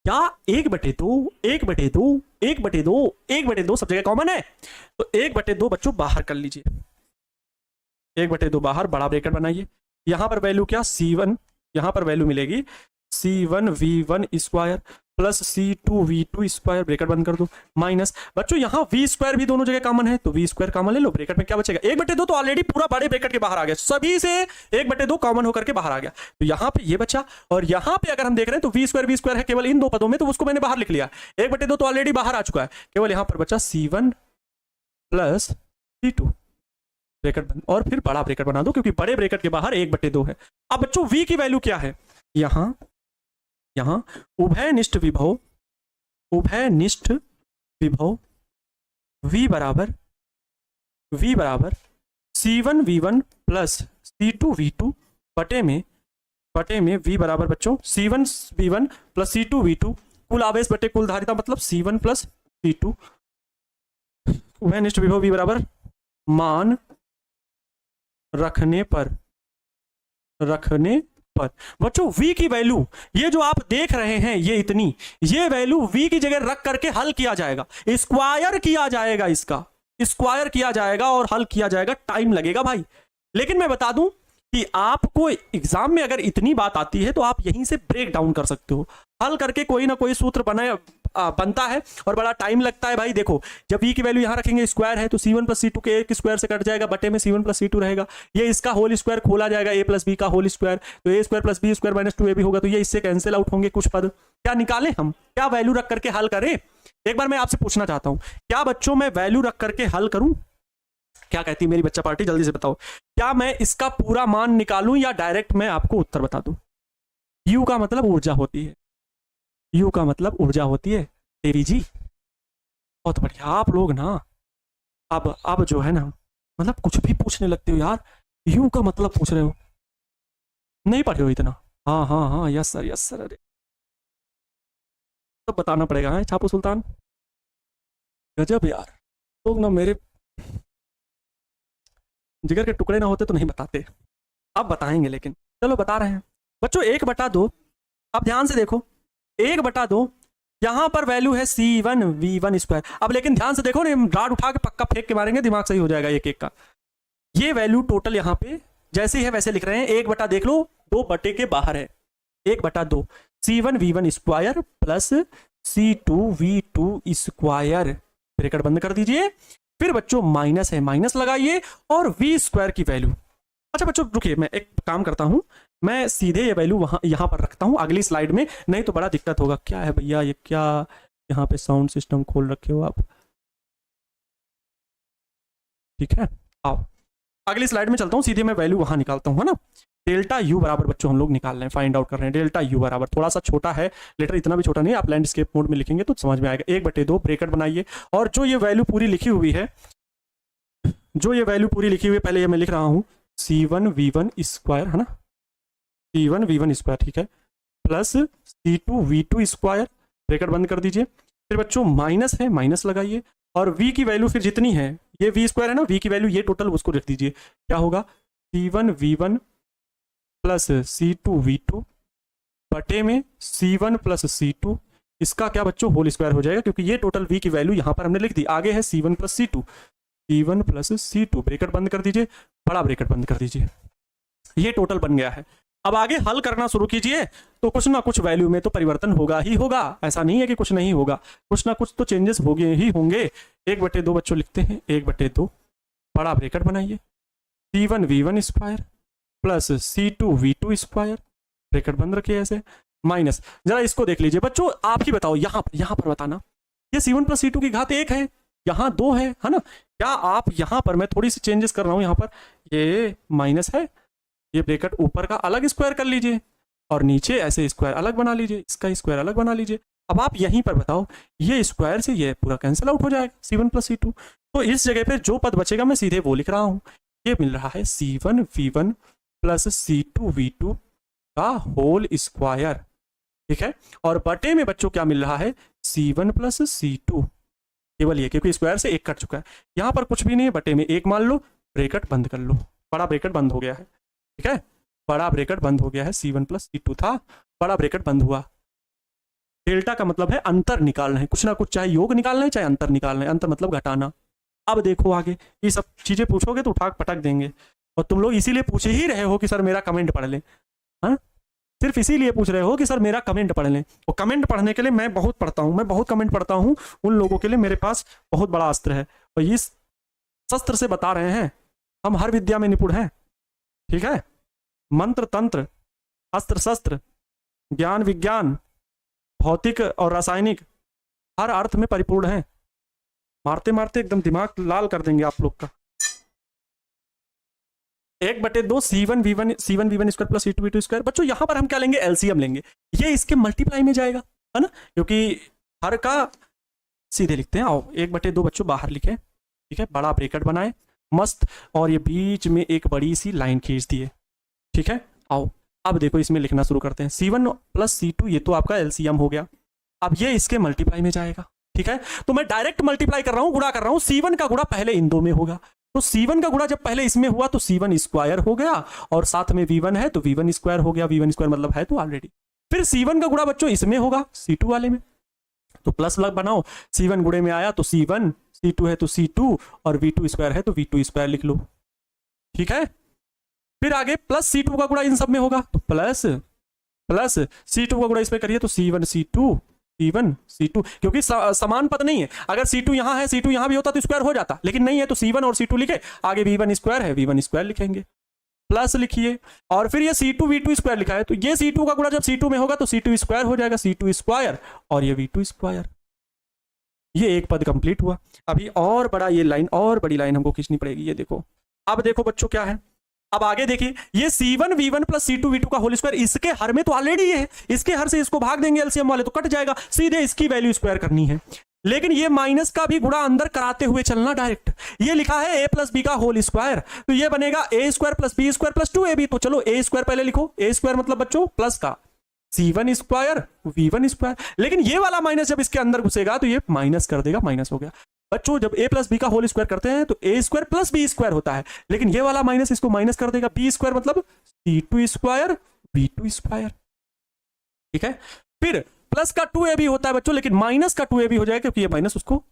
क्या 1/2 1/2 1/2 1/2 सब जगह कॉमन है, तो 1/2 बच्चों बाहर कर लीजिए, 1/2 बाहर, बड़ा ब्रैकेट बनाइए। यहां पर वैल्यू क्या C1, यहां पर वैल्यू मिलेगी C1 V1 square plus C2 V2 square, bracket बंद कर दो, माइनस बच्चों यहां V स्क्वायर भी दोनों जगह कॉमन है, तो V स्क्वायर कॉमन ले लो, ब्रैकेट में क्या बचेगा 1/2 तो ऑलरेडी पूरा बड़े ब्रैकेट के बाहर आ गया, सभी से 1/2 कॉमन होकर के बाहर आ गया, तो यहां पे ये बचा। और यहां पे अगर हम देख रहे हैं तो V स्क्वायर है केवल इन दो पदों में, तो उसको मैंने बाहर लिख लिया, 1/2 तो ऑलरेडी बाहर आ चुका है, केवल यहां पर बचा C1 प्लस C2, ब्रैकेट बंद, और फिर बड़ा ब्रैकेट बना दो क्योंकि बड़े ब्रैकेट के बाहर 1/2 है। अब बच्चों V की वैल्यू क्या है, यहां उभयनिष्ठ विभव V बराबर C1 V1 plus C2 V2 बटे में V बराबर बच्चों C1 V1 plus C2 V2, कुल आवेश बटे कुल धारिता मतलब C1 प्लस C2। उभयनिष्ठ विभव V बराबर मान रखने पर बच्चों V की वैल्यू, ये जो आप देख रहे हैं ये वैल्यू V की जगह रख करके हल किया जाएगा, स्क्वायर किया जाएगा, इसका स्क्वायर किया जाएगा और हल किया जाएगा, टाइम लगेगा भाई। लेकिन मैं बता दूं कि आपको एग्जाम में अगर इतनी बात आती है तो आप यहीं से ब्रेक डाउन कर सकते हो, हल करके कोई ना कोई सूत्र बनता है और बड़ा टाइम लगता है भाई। देखो जब V की वैल्यू यहां रखेंगे स्क्वायर है तो C1 प्लस C2 के एक स्क्वायर से कट जाएगा, बटे में C1 प्लस C2 रहेगा, ये इसका होल स्क्वायर खोला जाएगा A प्लस B का होल स्क्वायर, तो A square plus B square minus 2AB होगा, तो ये इससे कैंसिल आउट होंगे कुछ पद। क्या निकालें हम, क्या वैल्यू रख करके हल करें? एक बार मैं आपसे पूछना चाहता हूं, क्या बच्चों मैं वैल्यू रख करके हल करूं? क्या कहती है मेरी बच्चा पार्टी, जल्दी से बताओ, क्या मैं इसका पूरा मान निकालूं या डायरेक्ट मैं आपको उत्तर बता दूं? U का मतलब ऊर्जा होती है, U का मतलब ऊर्जा होती है देवी जी। बहुत बढ़िया, आप लोग ना अब जो है ना मतलब कुछ भी पूछने लगते हो यार, U का मतलब पूछ रहे हो, नहीं पढ़े हो इतना? हाँ यस सर। अरे तो बताना पड़ेगा है छापू सुल्तान, गजब यार, लोग ना मेरे जिगर के टुकड़े ना होते तो नहीं बताते, अब बताएंगे, लेकिन चलो बता रहे हैं बच्चों। 1/2, अब ध्यान से देखो 1/2, यहां पर वैल्यू है C1 V1 स्क्वायर। अब लेकिन ध्यान से देखो ना, राड उठा के पक्का फेंक के मारेंगे, दिमाग सही हो जाएगा एक एक का। ये वैल्यू टोटल यहां पे जैसे है वैसे लिख रहे हैं, 1 देख लो 2 बटे के बाहर है, 1/2 C1 V1 square plus C2 V2 square, bracket बंद कर दीजिए। फिर बच्चों माइनस है, माइनस लगाइए और V स्क्वायर की वैल्यू। अच्छा बच्चों रुकिए, मैं एक काम करता हूं, मैं सीधे ये वैल्यू यहां पर रखता हूं अगली स्लाइड में, नहीं तो बड़ा दिक्कत होगा। क्या है भैया ये, क्या यहां पे साउंड सिस्टम खोल रखे हो आप? ठीक है, आओ अगली स्लाइड में चलता हूं, सीधे मैं वैल्यू वहां निकालता हूं, है ना। डेल्टा U बराबर बच्चों हम लोग निकाल रहे हैं, फाइंड आउट कर रहे हैं। डेल्टा U बराबर, थोड़ा सा छोटा है लेटर, इतना भी छोटा नहीं, आप लैंडस्केप मोड में लिखेंगे तो समझ में आएगा। 1/2 ब्रैकेट बनाइए, और जो ये वैल्यू पूरी लिखी हुई है, पहले ये मैं लिख रहा हूं C1 V1 स्क्वायर, है ना, C1 V1 स्क्वायर, ठीक है, plus C2 V2 square, bracket बंद कर दीजिए। फिर बच्चों माइनस है, माइनस लगाइए, और V की वैल्यू फिर जितनी है, ये V स्क्वायर है ना, V की वैल्यू ये टोटल उसको लिख दीजिए, क्या होगा C1 V1 plus C2 V2 बटे में C1 प्लस C2, इसका क्या बच्चों होल स्क्वायर हो जाएगा, क्योंकि ये टोटल V की वैल्यू यहां पर हमने लिख दी। आगे है C1 प्लस C2, ब्रैकेट बंद कर दीजिए, बड़ा ब्रैकेट बंद कर दीजिए, ये टोटल बन गया है। अब आगे हल करना शुरू कीजिए तो कुछ ना कुछ वैल्यू में तो परिवर्तन होगा ही होगा, ऐसा नहीं है कि कुछ नहीं होगा, कुछ ना कुछ तो चेंजेस होंगे ही होंगे। 1/2 बच्चों लिखते हैं, 1/2 बड़ा ब्रैकेट बनाइए, C1V1 square plus C2V2 square, bracket बंद रखिए ऐसे, माइनस, जरा इसको देख लीजिए बच्चों, आप ही बताओ यहाँ पर बताना, ये C1 प्लस C2 की घात 1 है, यहाँ 2 है ना? क्या आप यहाँ पर, मैं थोड़ी सी चेंजेस कर रहा हूँ, यहाँ पर ये माइनस है, ये ब्रैकेट ऊपर का अलग स्क्वायर कर लीजिए और नीचे ऐसे स्क्वायर अलग बना लीजिए, इसका स्क्वायर अलग बना लीजिए। अब आप यहीं पर बताओ, ये स्क्वायर से ये पूरा कैंसिल आउट हो जाएगा, C1 प्लस C2। तो इस जगह पे जो पद बचेगा मैं सीधे वो लिख रहा हूँ, ये मिल रहा है C1V1 प्लस C2V2 का होल स्क्वायर, ठीक है। और बटे में बच्चों क्या मिल रहा है, C1 प्लस C2, केवल ये, क्योंकि स्क्वायर से 1 कट चुका है, यहाँ पर कुछ भी नहीं है, बटे में 1 मान लो, ब्रैकेट बंद कर लो, बड़ा ब्रैकेट बंद हो गया है, ठीक है, बड़ा ब्रैकेट बंद हो गया है, C1 प्लस C2 था, बड़ा ब्रैकेट बंद हुआ। डेल्टा का मतलब है अंतर निकालना है, कुछ ना कुछ, चाहे योग निकालना है चाहे अंतर निकालना है, अंतर मतलब घटाना। अब देखो आगे, ये सब चीजें पूछोगे तो उठा पटक देंगे, और तुम लोग इसीलिए पूछ ही रहे हो कि सर मेरा कमेंट पढ़ लें, हाँ, सिर्फ इसीलिए पूछ रहे हो कि सर मेरा कमेंट पढ़ लें। और कमेंट पढ़ने के लिए मैं बहुत पढ़ता हूँ, मैं बहुत कमेंट पढ़ता हूँ, उन लोगों के लिए मेरे पास बहुत बड़ा अस्त्र है, और इस शस्त्र से बता रहे हैं हम हर विद्या में निपुण हैं, ठीक है, मंत्र तंत्र अस्त्र शस्त्र ज्ञान विज्ञान भौतिक और रासायनिक हर अर्थ में परिपूर्ण है। मारते मारते एकदम दिमाग लाल कर देंगे आप लोग का। 1/2 C1V1 square plus C2V2 square, बच्चों यहां पर हम क्या लेंगे, एलसीएम लेंगे, ये इसके मल्टीप्लाई में जाएगा, है ना, क्योंकि हर का सीधे लिखते हैं। आओ 1/2 बच्चों बाहर लिखे, ठीक है, बड़ा ब्रैकेट बनाए मस्त, और ये बीच में एक बड़ी सी लाइन खींच दिए, ठीक है। आओ अब देखो इसमें लिखना शुरू करते हैं, C1 प्लस C2, ये तो आपका एलसीएम हो गया, अब ये इसके मल्टीप्लाई में जाएगा, ठीक है। तो मैं डायरेक्ट मल्टीप्लाई कर रहा हूं, गुणा कर रहा हूं, C1 का गुणा पहले इन दो में होगा, तो C1 का गुणा जब पहले इसमें हुआ तो C1 स्क्वायर हो गया, और साथ में V1 है तो V1 स्क्वायर हो गया, V1 स्क्वायर मतलब है तो ऑलरेडी। फिर C1 का गुणा बच्चों इसमें होगा, C2 वाले में, तो प्लस लग बनाओ, C1 गुणे में आया तो C1, C2 है तो C2, और V2 स्क्वायर है तो V2 स्क्वायर लिख लो, ठीक है। फिर आगे प्लस C2 का गुणा इन सब में होगा, तो प्लस C2 का गुणा इसमें करिए तो C1 C2, क्योंकि समान पद नहीं है, अगर C2 यहां है C2 यहां भी होता तो स्क्वायर हो जाता, लेकिन नहीं है तो C1 और C2 लिखे, आगे V1 स्क्वायर है V1 स्क्वायर लिखेंगे, प्लस लिखिए, और फिर ये C2 V2 स्क्वायर लिखा है, तो ये C2 का गुणा जब C2 में होगा तो C2 स्क्वायर हो जाएगा, C2 स्क्वायर और ये V2 स्क्वायर, ये एक पद कंप्लीट हुआ। अभी और बड़ा ये लाइन, और बड़ी लाइन हमको खींचनी पड़ेगी, ये देखो, अब देखो बच्चों क्या है, अब आगे देखिए, ये C1V1 प्लस C2V2 का होल स्क्वायर, इसके हर में तो ऑलरेडी है, इसके हर से इसको भाग देंगे एलसीएम वाले तो कट जाएगा, सीधे इसकी वैल्यू स्क्वायर करनी है, लेकिन ये माइनस का भी गुणा अंदर कराते हुए चलना डायरेक्ट। ये लिखा है a प्लस बी का होल स्क्वायर, तो ये बनेगा a square plus B square plus 2ab, तो चलो a स्क्वायर पहले लिखो, a स्क्वायर मतलब बच्चों प्लस का C1 स्क्वायर V1 स्क्वायर, लेकिन ये वाला माइनस जब इसके अंदर घुसेगा तो ये माइनस कर देगा, माइनस हो गया बच्चों। जब a प्लस बी का होल स्क्वायर करते हैं तो a square plus B square होता है, लेकिन ये वाला माइनस इसको माइनस कर देगा, b स्क्वायर मतलब C2 स्क्वायर V2 स्क्वायर, ठीक है। फिर प्लस का 2ab होता है बच्चों, लेकिन माइनस का 2ab हो जाएगा, क्योंकि ये माइनस उसको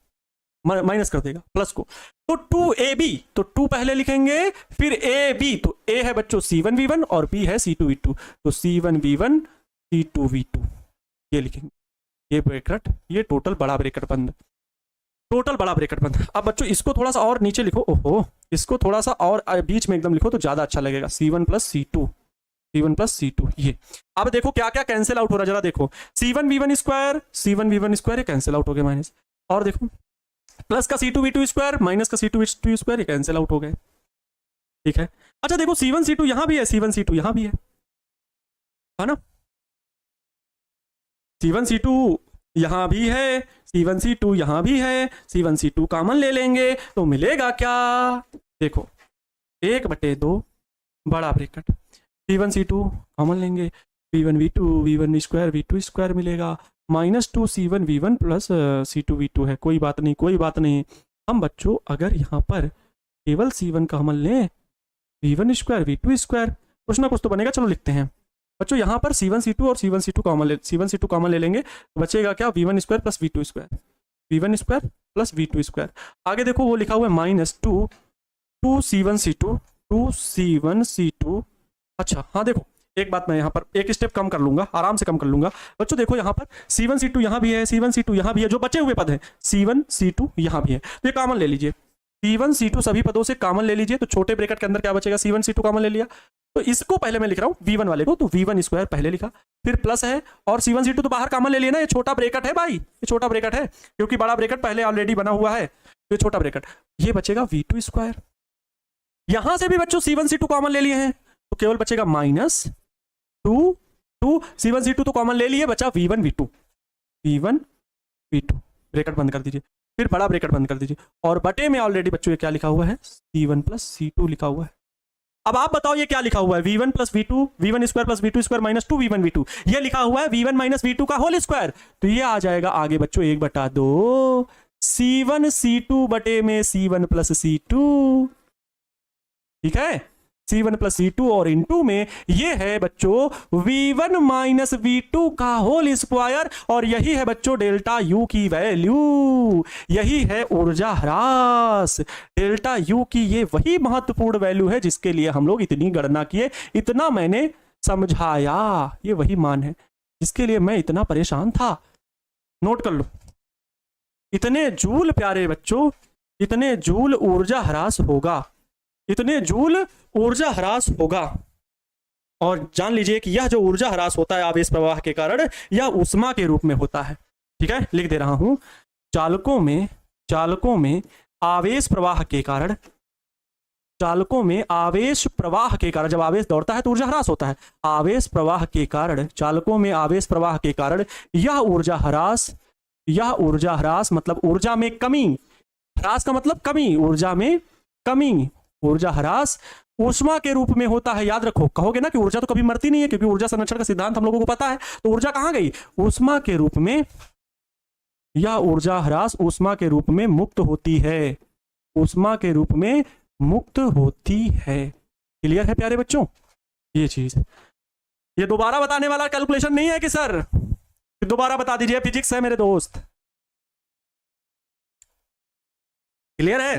माइनस कर देगा प्लस को, तो 2ab, तो 2 पहले लिखेंगे, फिर ab, तो a है बच्चों C1V1 और b है C2V2, तो C1V1 C2V2 ये लिखेंगे, ये ब्रैकेट, ये टोटल बड़ा ब्रैकेट बंद, टोटल बड़ा ब्रैकेट बंद। अब बच्चों इसको थोड़ा सा और नीचे लिखो, ओहो, इसको थोड़ा सा और बीच में एकदम लिखो तो ज्यादा अच्छा लगेगा, C1 प्लस C2, ये। अब देखो क्या क्या कैंसिल आउट हो रहा है, जरा देखो, C1V1 स्क्वायर ये कैंसिल आउट हो गया माइनस, और देखो प्लस का C2V2 स्क्वायर माइनस का C2V2 स्क्वायर ये कैंसिल आउट हो गए, ठीक है। अच्छा देखो C1 C2 यहां भी है, C1 C2 यहां भी है ना, C1 C2 यहां भी है, C1 C2 यहां भी है, C1 C2 कॉमन ले लेंगे तो मिलेगा क्या, देखो 1/2 बड़ा ब्रैकेट, C1 C2 कॉमन लेंगे, V1 स्क्वायर V2 स्क्वायर मिलेगा, -2 C1 V1 plus C2 V2 है, कोई बात नहीं। हम बच्चों अगर यहाँ पर केवल C1 कॉमन लें, V1 स्क्वायर V2 स्क्वायर, कुछ ना कुछ तो बनेगा, चलो लिखते हैं बच्चों, यहाँ पर C1 C2 और C1 C2 कॉमन ले लेंगे तो बचेगा क्या, V1 square plus V2 square, V1 square plus V2 square. आगे देखो वो लिखा हुआ है -2 C1 C2, अच्छा हाँ देखो एक बात मैं यहाँ पर एक स्टेप कम कर लूंगा, आराम से कम कर लूंगा बच्चों। देखो यहाँ पर C1 C2 यहाँ भी है, C1 C2 यहाँ भी है, जो बचे हुए पद हैं C1 C2 यहाँ भी है, तो ये कॉमन ले लीजिए। C1 C2 सभी पदों से कॉमन ले लीजिए, तो छोटे ब्रैकेट के अंदर क्या बचेगा, C1 C2 कॉमन ले लिया, तो इसको पहले मैं लिख रहा हूँ V1 वाले को, तो V1 स्क्वायर पहले लिखा, फिर प्लस है और C1 C2 तो बाहर कॉमन ले लिया ना, ये छोटा ब्रैकेट है भाई, ये छोटा ब्रैकेट है क्योंकि बड़ा ब्रैकेट पहले ऑलरेडी बना हुआ है, तो ये छोटा ब्रैकेट, ये बचेगा V2 स्क्वायर। यहां से भी बच्चों C1 C2 कॉमन ले लिए हैं, तो केवल बचेगा -2 C1 C2 तो कॉमन ले लिए, बचा V1 V2 ब्रैकेट बंद कर दीजिए, फिर बड़ा ब्रैकेट बंद कर दीजिए, और बटे में ऑलरेडी बच्चों ये क्या लिखा हुआ है, C1 + C2 लिखा हुआ है। अब आप बताओ ये क्या लिखा हुआ है, V1 + V2 V1 square + V2 square -2 V1 V2, ये लिखा हुआ है V1 - V2 का होल स्क्वायर, तो ये आ जाएगा आगे बच्चों 1/2 C1 C2 बटे में C1 + C2, ठीक है, C1 + C2 और इनटू में ये है बच्चों V1 - V2 का होल स्क्वायर, और यही है बच्चों डेल्टा U की वैल्यू, यही है ऊर्जा ह्रास। डेल्टा U की ये वही महत्वपूर्ण वैल्यू है जिसके लिए हम लोग इतनी गणना किए, इतना मैंने समझाया, ये वही मान है जिसके लिए मैं इतना परेशान था। नोट कर लो, इतने जूल प्यारे बच्चों, इतने जूल ऊर्जा ह्रास होगा, इतने जूल ऊर्जा ह्रास होगा, और जान लीजिए कि यह जो ऊर्जा ह्रास होता है आवेश प्रवाह के कारण, यह ऊष्मा के रूप में होता है। ठीक है, लिख दे रहा हूं, चालकों में आवेश प्रवाह के कारण, चालकों में आवेश प्रवाह के कारण, जब आवेश दौड़ता है तो ऊर्जा ह्रास होता है, आवेश प्रवाह के कारण, चालकों में आवेश प्रवाह के कारण यह ऊर्जा ह्रास मतलब ऊर्जा में कमी, ह्रास का मतलब कमी, ऊर्जा में कमी, ऊर्जा ह्रास ऊष्मा के रूप में होता है। याद रखो, कहोगे ना कि ऊर्जा तो कभी मरती नहीं है, क्योंकि ऊर्जा संरक्षण का सिद्धांत हम लोगों को पता है, तो ऊर्जा कहां गई, ऊष्मा के रूप में, यह ऊर्जा ह्रास ऊष्मा के रूप में मुक्त होती है, ऊष्मा के रूप में मुक्त होती है। क्लियर है प्यारे बच्चों ये चीज? ये दोबारा बताने वाला कैलकुलेशन नहीं है कि सर दोबारा बता दीजिए, फिजिक्स है मेरे दोस्त, क्लियर है,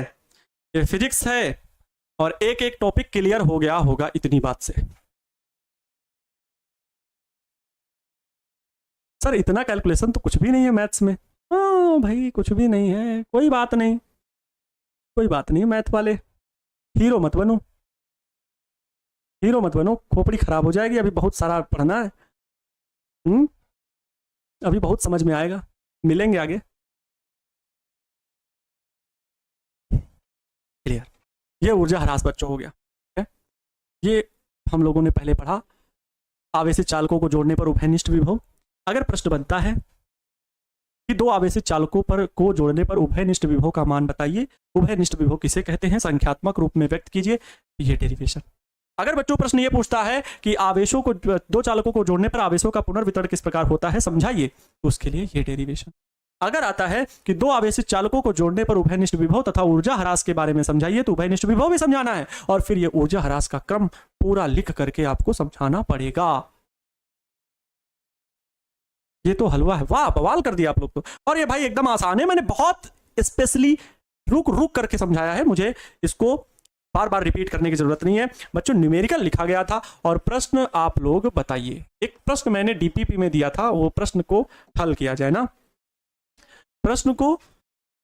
ये फिजिक्स है, और एक एक टॉपिक क्लियर हो गया होगा इतनी बात से। सर इतना कैलकुलेशन तो कुछ भी नहीं है मैथ्स में। हाँ भाई कुछ भी नहीं है, कोई बात नहीं, कोई बात नहीं, मैथ वाले हीरो मत बनो, हीरो मत बनो, खोपड़ी खराब हो जाएगी, अभी बहुत सारा पढ़ना है। अभी बहुत समझ में आएगा, मिलेंगे आगे। क्लियर, ये ऊर्जा ह्रास बच्चों हो गया है। ये हम लोगों ने पहले पढ़ा, आवेशित चालकों को जोड़ने पर उभयनिष्ठ विभव। अगर प्रश्न बनता है कि दो आवेशित चालकों को जोड़ने पर उभयनिष्ठ विभव का मान बताइए, उभयनिष्ठ विभव किसे कहते हैं, संख्यात्मक रूप में व्यक्त कीजिए, ये डेरिवेशन। अगर बच्चों प्रश्न ये पूछता है कि आवेशों को, दो चालकों को जोड़ने पर आवेशों का पुनर्वितरण किस प्रकार होता है समझाइए, तो उसके लिए ये डेरिवेशन। अगर आता है कि दो आवेशित चालकों को जोड़ने पर उभयनिष्ठ विभव तथा ऊर्जा ह्रास के बारे में समझाइए, तो उभयनिष्ठ विभव भी समझाना है, और फिर ये ऊर्जा ह्रास का क्रम पूरा लिख करके आपको समझाना पड़ेगा। ये तो हलवा है, वाह बवाल कर दिया आप लोग तो। और ये भाई एकदम आसान है, मैंने बहुत स्पेशली रुक करके समझाया है, मुझे इसको बार बार रिपीट करने की जरूरत नहीं है। बच्चों न्यूमेरिकल लिखा गया था, और प्रश्न आप लोग बताइए। एक प्रश्न मैंने डीपीपी में दिया था, वो प्रश्न को हल किया जाए ना, प्रश्न को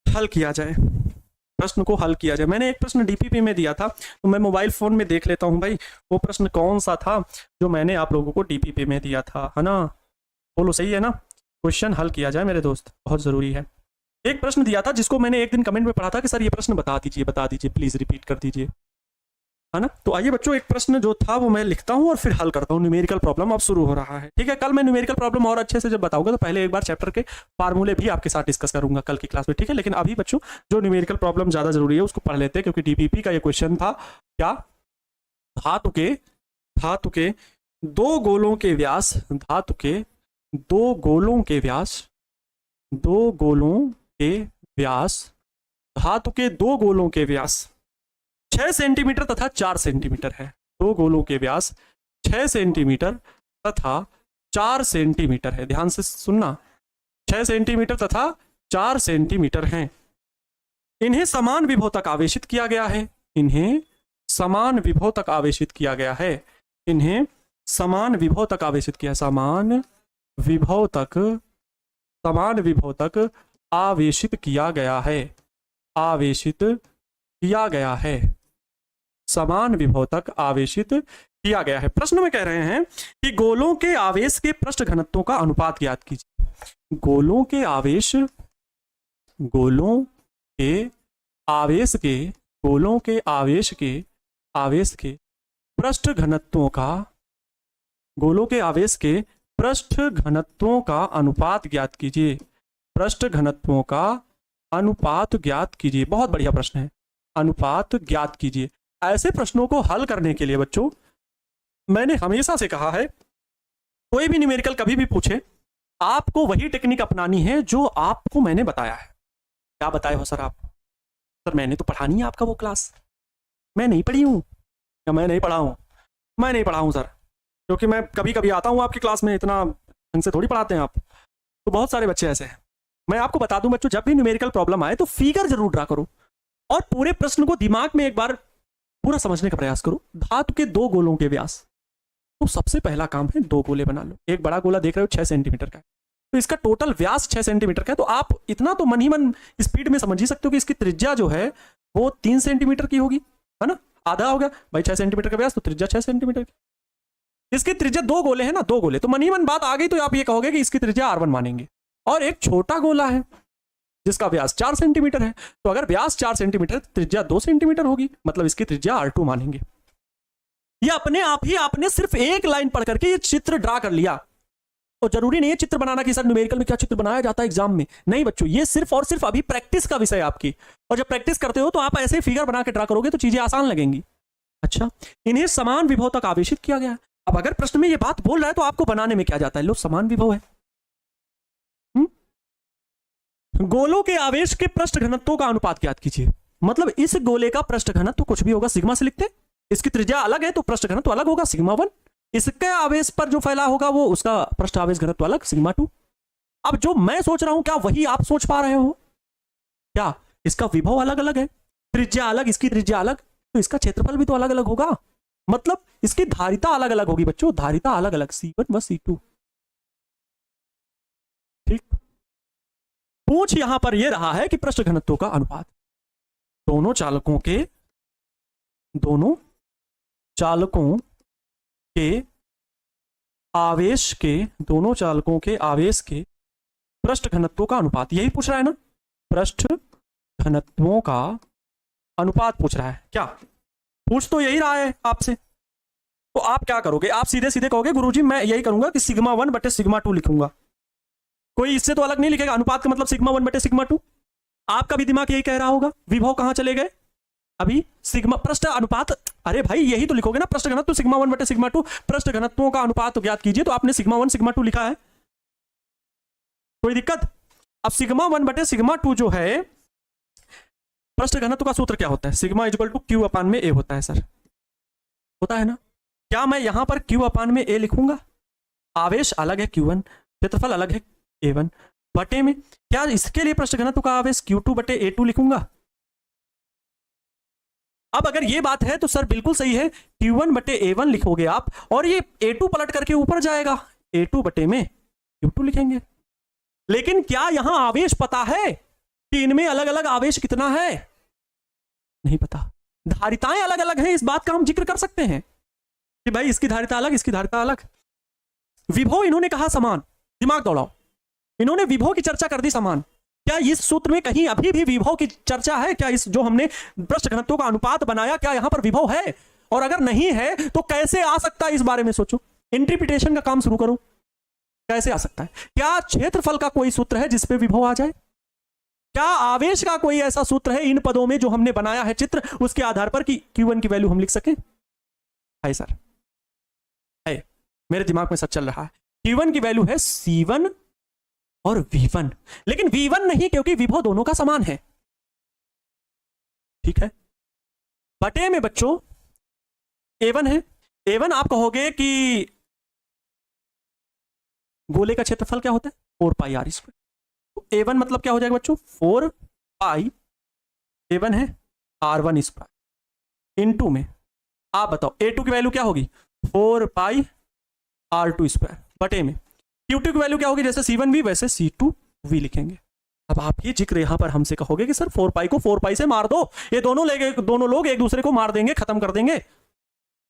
हल किया जाए, प्रश्न को हल किया जाए। मैंने एक प्रश्न डीपीपी में दिया था, तो मैं मोबाइल फोन में देख लेता हूं भाई, वो प्रश्न कौन सा था जो मैंने आप लोगों को डीपीपी में दिया था, है ना? बोलो सही है ना? क्वेश्चन हल किया जाए मेरे दोस्त, बहुत जरूरी है। एक प्रश्न दिया था जिसको मैंने एक दिन कमेंट में पढ़ा था कि सर ये प्रश्न बता दीजिए प्लीज रिपीट कर दीजिए, है ना? तो आइए बच्चों, एक प्रश्न जो था वो मैं लिखता हूं और फिर हल करता हूं। न्यूमेरिकल प्रॉब्लम अब शुरू हो रहा है, ठीक है? कल मैं न्यूमेरिकल प्रॉब्लम और अच्छे से जब बताऊंगा, तो पहले एक बार चैप्टर के फार्मूले भी आपके साथ डिस्कस करूंगा कल की क्लास में, ठीक है? लेकिन अभी बच्चों जो न्यूमेरिकल प्रॉब्लम ज्यादा जरूरी है उसको पढ़ लेते हैं, क्योंकि डीपीपी का ये क्वेश्चन था क्या, धातु के दो गोलों के व्यास, धातु के दो गोलों के व्यास, धातु के दो गोलों के व्यास 6 सेंटीमीटर तथा 4 सेंटीमीटर है। दो गोलों के व्यास 6 सेंटीमीटर तथा 4 सेंटीमीटर है, ध्यान से सुनना, 6 सेंटीमीटर तथा 4 सेंटीमीटर हैं। इन्हें समान विभव तक आवेशित किया गया है, इन्हें समान विभव तक आवेशित किया गया है, इन्हें समान विभव तक आवेशित किया, समान विभव तक आवेशित किया गया है, आवेशित किया गया है, समान विभव तक आवेशित किया गया है। प्रश्न में कह रहे हैं कि गोलों के आवेश के पृष्ठ घनत्वों का अनुपात ज्ञात कीजिए। गोलों के आवेश के पृष्ठ घनत्वों का, गोलों के आवेश के पृष्ठ घनत्वों का अनुपात ज्ञात कीजिए, पृष्ठ घनत्वों का अनुपात ज्ञात कीजिए। बहुत बढ़िया प्रश्न है, अनुपात ज्ञात कीजिए। ऐसे प्रश्नों को हल करने के लिए बच्चों मैंने हमेशा से कहा है, कोई भी न्यूमेरिकल कभी भी पूछे, आपको वही टेक्निक अपनानी है जो आपको मैंने बताया है। क्या बताए हो सर आप? सर मैंने तो पढ़ा नहीं है आपका वो क्लास, मैं नहीं पढ़ी हूँ, या मैं नहीं पढ़ा हूँ? मैं नहीं पढ़ा हूँ सर, क्योंकि मैं कभी कभी आता हूँ आपकी क्लास में, इतना ढंग से थोड़ी पढ़ाते हैं आप। तो बहुत सारे बच्चे ऐसे हैं। मैं आपको बता दूं बच्चों, जब भी न्यूमेरिकल प्रॉब्लम आए तो फिगर जरूर ड्रा करो और पूरे प्रश्न को दिमाग में एक बार पूरा समझने का प्रयास करो। धातु के दो गोलों के व्यास, तो सबसे पहला काम है दो गोले बना लो। एक बड़ा गोला देख रहे हो 6 सेंटीमीटर का है, तो इसका टोटल व्यास 6 सेंटीमीटर का है। तो आप इतना तो मन ही मन स्पीड में समझ ही सकते हो कि इसकी त्रिज्या जो है वो 3 सेंटीमीटर की होगी, है ना? आधा हो गया भाई, 6 सेंटीमीटर का व्यास तो त्रिज्या 6 सेंटीमीटर की। इसकी त्रिज्या दो गोले हैं ना, दो गोले, तो मन ही मन बात आ गई। तो आप ये कहोगे कि इसकी त्रिज्या R1 मानेंगे। और एक छोटा गोला है जिसका व्यास 4 सेंटीमीटर है, तो अगर व्यास 4 सेंटीमीटर त्रिज्या 2 सेंटीमीटर होगी, मतलब इसकी त्रिज्या R2 मानेंगे। ये अपने आप ही आपने सिर्फ एक लाइन पढ़ करके ये चित्र ड्रा कर लिया। और जरूरी नहीं है चित्र बनाना कि सर न्यूमेरिकल में क्या चित्र बनाया जाता है एग्जाम में, नहीं बच्चों, ये सिर्फ और सिर्फ अभी प्रैक्टिस का विषय है आपकी। और जब प्रैक्टिस करते हो तो आप ऐसे फिगर बना के ड्रा करोगे तो चीजें आसान लगेंगी। अच्छा, इन्हें समान विभव तक आवेशित किया गया। अब अगर प्रश्न में ये बात बोल रहा है तो आपको बनाने में क्या जाता है? लो, समान विभव है। गोलों के आवेश के पृष्ठ घनत्वों का अनुपात ज्ञात कीजिए। मतलब इस गोले का पृष्ठ घनत्व कुछ भी होगा, सिग्मा से लिखते हैं। इसकी त्रिज्या अलग है तो पृष्ठ घनत्व अलग होगा, सिग्मा 1। इसके आवेश पर जो फैला होगा वो उसका पृष्ठ आवेश घनत्व अलग, सिग्मा 2। अब जो मैं सोच रहा हूं क्या वही आप सोच पा रहे हो? क्या इसका विभव अलग अलग है, त्रिज्या अलग, इसकी त्रिज्या अलग, तो इसका क्षेत्रफल भी तो अलग अलग होगा। मतलब इसकी धारिता अलग अलग होगी बच्चों, धारिता अलग अलग, C1 व C2। ठीक, पूछ यहां पर यह रहा है कि पृष्ठ घनत्व का अनुपात दोनों चालकों के आवेश के पृष्ठ घनत्वों का अनुपात, यही पूछ रहा है ना? पृष्ठ घनत्वों का अनुपात पूछ रहा है। क्या पूछ तो यही रहा है आपसे। तो आप क्या करोगे? आप सीधे सीधे कहोगे गुरुजी मैं यही करूंगा कि सिग्मा 1 बटे सिग्मा 2 लिखूंगा। कोई इससे तो अलग नहीं लिखेगा। अनुपात का मतलब सिग्मा 1 बटे सिग्मा 2। आपका भी दिमाग यही कह रहा होगा। विभव कहां चले गए अभी? सिग्मा पृष्ठ अनुपात, अरे भाई यही तो लिखोगे ना, पृष्ठ घनत्व सिग्मा 1 बटे सिग्मा 2, पृष्ठ घनत्वों का अनुपात तो ज्ञात कीजिए। तो आपने सिग्मा 1 सिग्मा 2 लिखा है, कोई दिक्कत? अब सिग्मा 1 बटे सिग्मा 2 जो है, पृष्ठ घनत्व का सूत्र क्या होता है? सिग्मा इक्वल टू Q अपान में A होता है सर, होता है ना? क्या मैं यहां पर Q अपान में A लिखूंगा? आवेश अलग है Q1, क्षेत्रफल अलग है A1 बटे में, क्या इसके लिए पृष्ठ घनत्व का आवेश Q2 बटे A2 लिखूंगा? अब अगर ये बात है तो सर बिल्कुल सही है, Q1 बटे A1 लिखोगे आप और ये A2 पलट करके ऊपर जाएगा, A2 बटे में Q2 लिखेंगे। लेकिन क्या यहां आवेश पता है कि इनमें अलग अलग आवेश कितना है? नहीं पता। धारिताएं अलग अलग हैं, इस बात का हम जिक्र कर सकते हैं कि भाई इसकी धारिता अलग, इसकी धारिता अलग। विभव इन्होंने कहा समान, दिमाग दौड़ाओ, इन्होंने विभव की चर्चा कर दी समान। क्या इस सूत्र में कहीं अभी भी विभव की चर्चा है? क्या इस जो हमने पृष्ठ घनत्वों का अनुपात बनाया, क्या यहां पर विभव है? और अगर नहीं है तो कैसे आ सकता है? इस बारे में सोचो, इंटरप्रिटेशन का काम शुरू करो। कैसे आ सकता है? क्या क्षेत्रफल का कोई सूत्र है जिसपे विभव आ जाए? क्या आवेश का कोई ऐसा सूत्र है इन पदों में जो हमने बनाया है चित्र, उसके आधार पर कि Q1 की वैल्यू हम लिख सकें? है सर, है, मेरे दिमाग में सब चल रहा है। Q1 की वैल्यू है C1 और V1, लेकिन V1 नहीं क्योंकि विभव दोनों का समान है। ठीक है, बटे में बच्चों A1 है। A1 आप कहोगे कि गोले का क्षेत्रफल क्या होता है? 4 पाई R स्क्वायर। तो A1 मतलब क्या हो जाएगा बच्चों? 4 पाई, A1 है R1 स्क्वायर इनटू में, आप बताओ A2 की वैल्यू क्या होगी? 4 पाई r2 बटे में Q2 की वैल्यू क्या होगी, जैसे C1V वैसे C2V लिखेंगे। अब आप ये जिक्र यहां पर हमसे कहोगे कि सर 4 पाई को 4 पाई से मार दो, ये दोनों लोग एक दूसरे को मार देंगे, खत्म कर देंगे।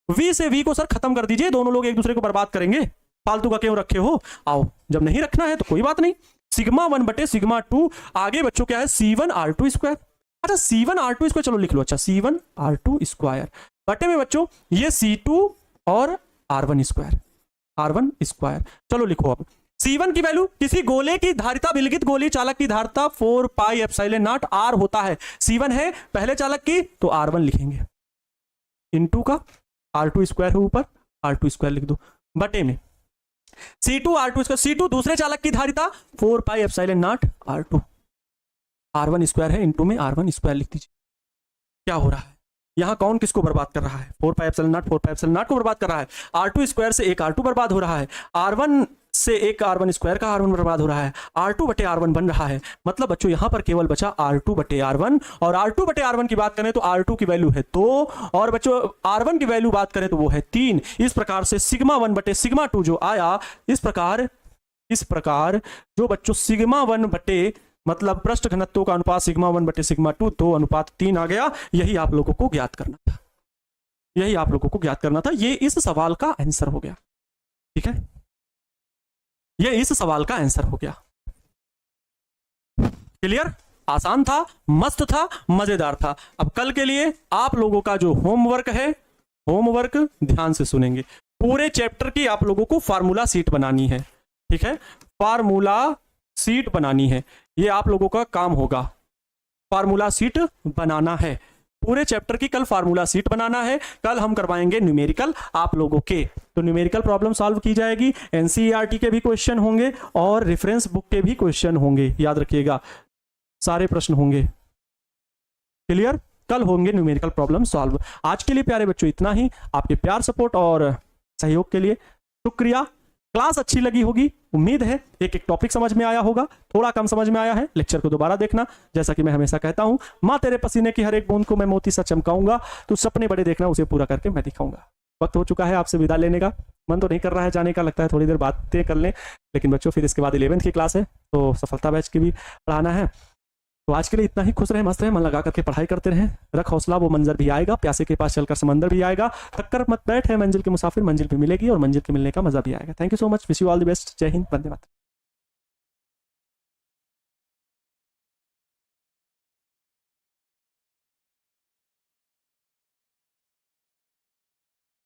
V से V को सर खत्म कर दीजिए, दोनों लोग एक दूसरे को बर्बाद करेंगे, फालतू का क्यों रखे हो। आओ, जब नहीं रखना है तो कोई बात नहीं, सिग्मा 1 बटे सिग्मा 2, आगे बच्चों क्या है C1R2 अच्छा C1R2 चलो लिख लो, अच्छा C1R2 बटे में बच्चों ये C2 और R1 स्क्वायर चलो लिखो। अब C1 की वैल्यू, किसी गोले की धारिता, विलगित गोली चालक की धारिता 4 पाई एप्सिलॉन नॉट R होता है। C1 है पहले चालक की तो R1 लिखेंगे, इनटू का R2 है ऊपर, R2 लिख दो, बटे में C2 R2 C2 दूसरे चालक की धारिता 4 pi epsilon not R2, R1 है इनटू में R1 लिख दीजिए। क्या हो रहा है यहां, कौन किसको बर्बाद कर रहा है, 4 पाई एप्सिलॉन नॉट को बर्बाद कर रहा है। R2 से एक R2 बर्बाद हो रहा है, R1 से एक R1 का R1 बर्बाद हो रहा है, R2 बटे R1 बन रहा है। मतलब बच्चों यहां पर केवल बचा R2 बटे R1, और R2 बटे R1 की बात करें तो R2 की वैल्यू है 2, और बच्चों R1 की वैल्यू बात करें तो वो है 3। इस प्रकार से सिग्मा 1 बटे सिग्मा 2 जो आया, इस प्रकार जो बच्चों सिग्मा 1 बटे मतलब पृष्ठ घनत्व का अनुपात सिग्मा 1 बटे सिग्मा 2 2:3 आ गया। यही आप लोगों को ज्ञात करना था, ये इस सवाल का आंसर हो गया। ठीक है, ये इस सवाल का आंसर हो गया। क्लियर, आसान था, मस्त था, मजेदार था। अब कल के लिए आप लोगों का जो होमवर्क है, होमवर्क ध्यान से सुनेंगे। पूरे चैप्टर की आप लोगों को फार्मूला सीट बनानी है। ठीक है, फार्मूला सीट बनानी है, ये आप लोगों का काम होगा। फार्मूला सीट बनाना है, पूरे चैप्टर की कल फार्मूला सीट बनाना है। कल हम करवाएंगे न्यूमेरिकल आप लोगों के, तो न्यूमेरिकल प्रॉब्लम सॉल्व की जाएगी, एनसीईआरटी के भी क्वेश्चन होंगे और रेफरेंस बुक के भी क्वेश्चन होंगे, याद रखिएगा सारे प्रश्न होंगे। क्लियर, कल होंगे न्यूमेरिकल प्रॉब्लम सॉल्व। आज के लिए प्यारे बच्चों इतना ही। आपके प्यार, सपोर्ट और सहयोग के लिए शुक्रिया। क्लास अच्छी लगी होगी, उम्मीद है एक एक टॉपिक समझ में आया होगा, थोड़ा कम समझ में आया है लेक्चर को दोबारा देखना। जैसा कि मैं हमेशा कहता हूं, माँ तेरे पसीने की हर एक बूंद को मैं मोती सा चमकाऊंगा, तू सपने बड़े देखना, उसे पूरा करके मैं दिखाऊंगा। वक्त हो चुका है आपसे विदा लेने का, मन तो नहीं कर रहा है जाने का, लगता है थोड़ी देर बातें कर लें, लेकिन बच्चों फिर इसके बाद 11th की क्लास है, तो सफलता बैच की भी पढ़ाना है। तो आज के लिए इतना ही। खुश रहे, मस्त रहे, मन लगा करके पढ़ाई करते रहें, रख हौसला, वो मंजर भी आएगा, प्यासे के पास चलकर समंदर भी आएगा, थककर मत बैठ है मंजिल के मुसाफिर, मंजिल भी मिलेगी और मंजिल के मिलने का मजा भी आएगा। Thank you so much, wish you all the best, जय हिंद, वंदे मातरम।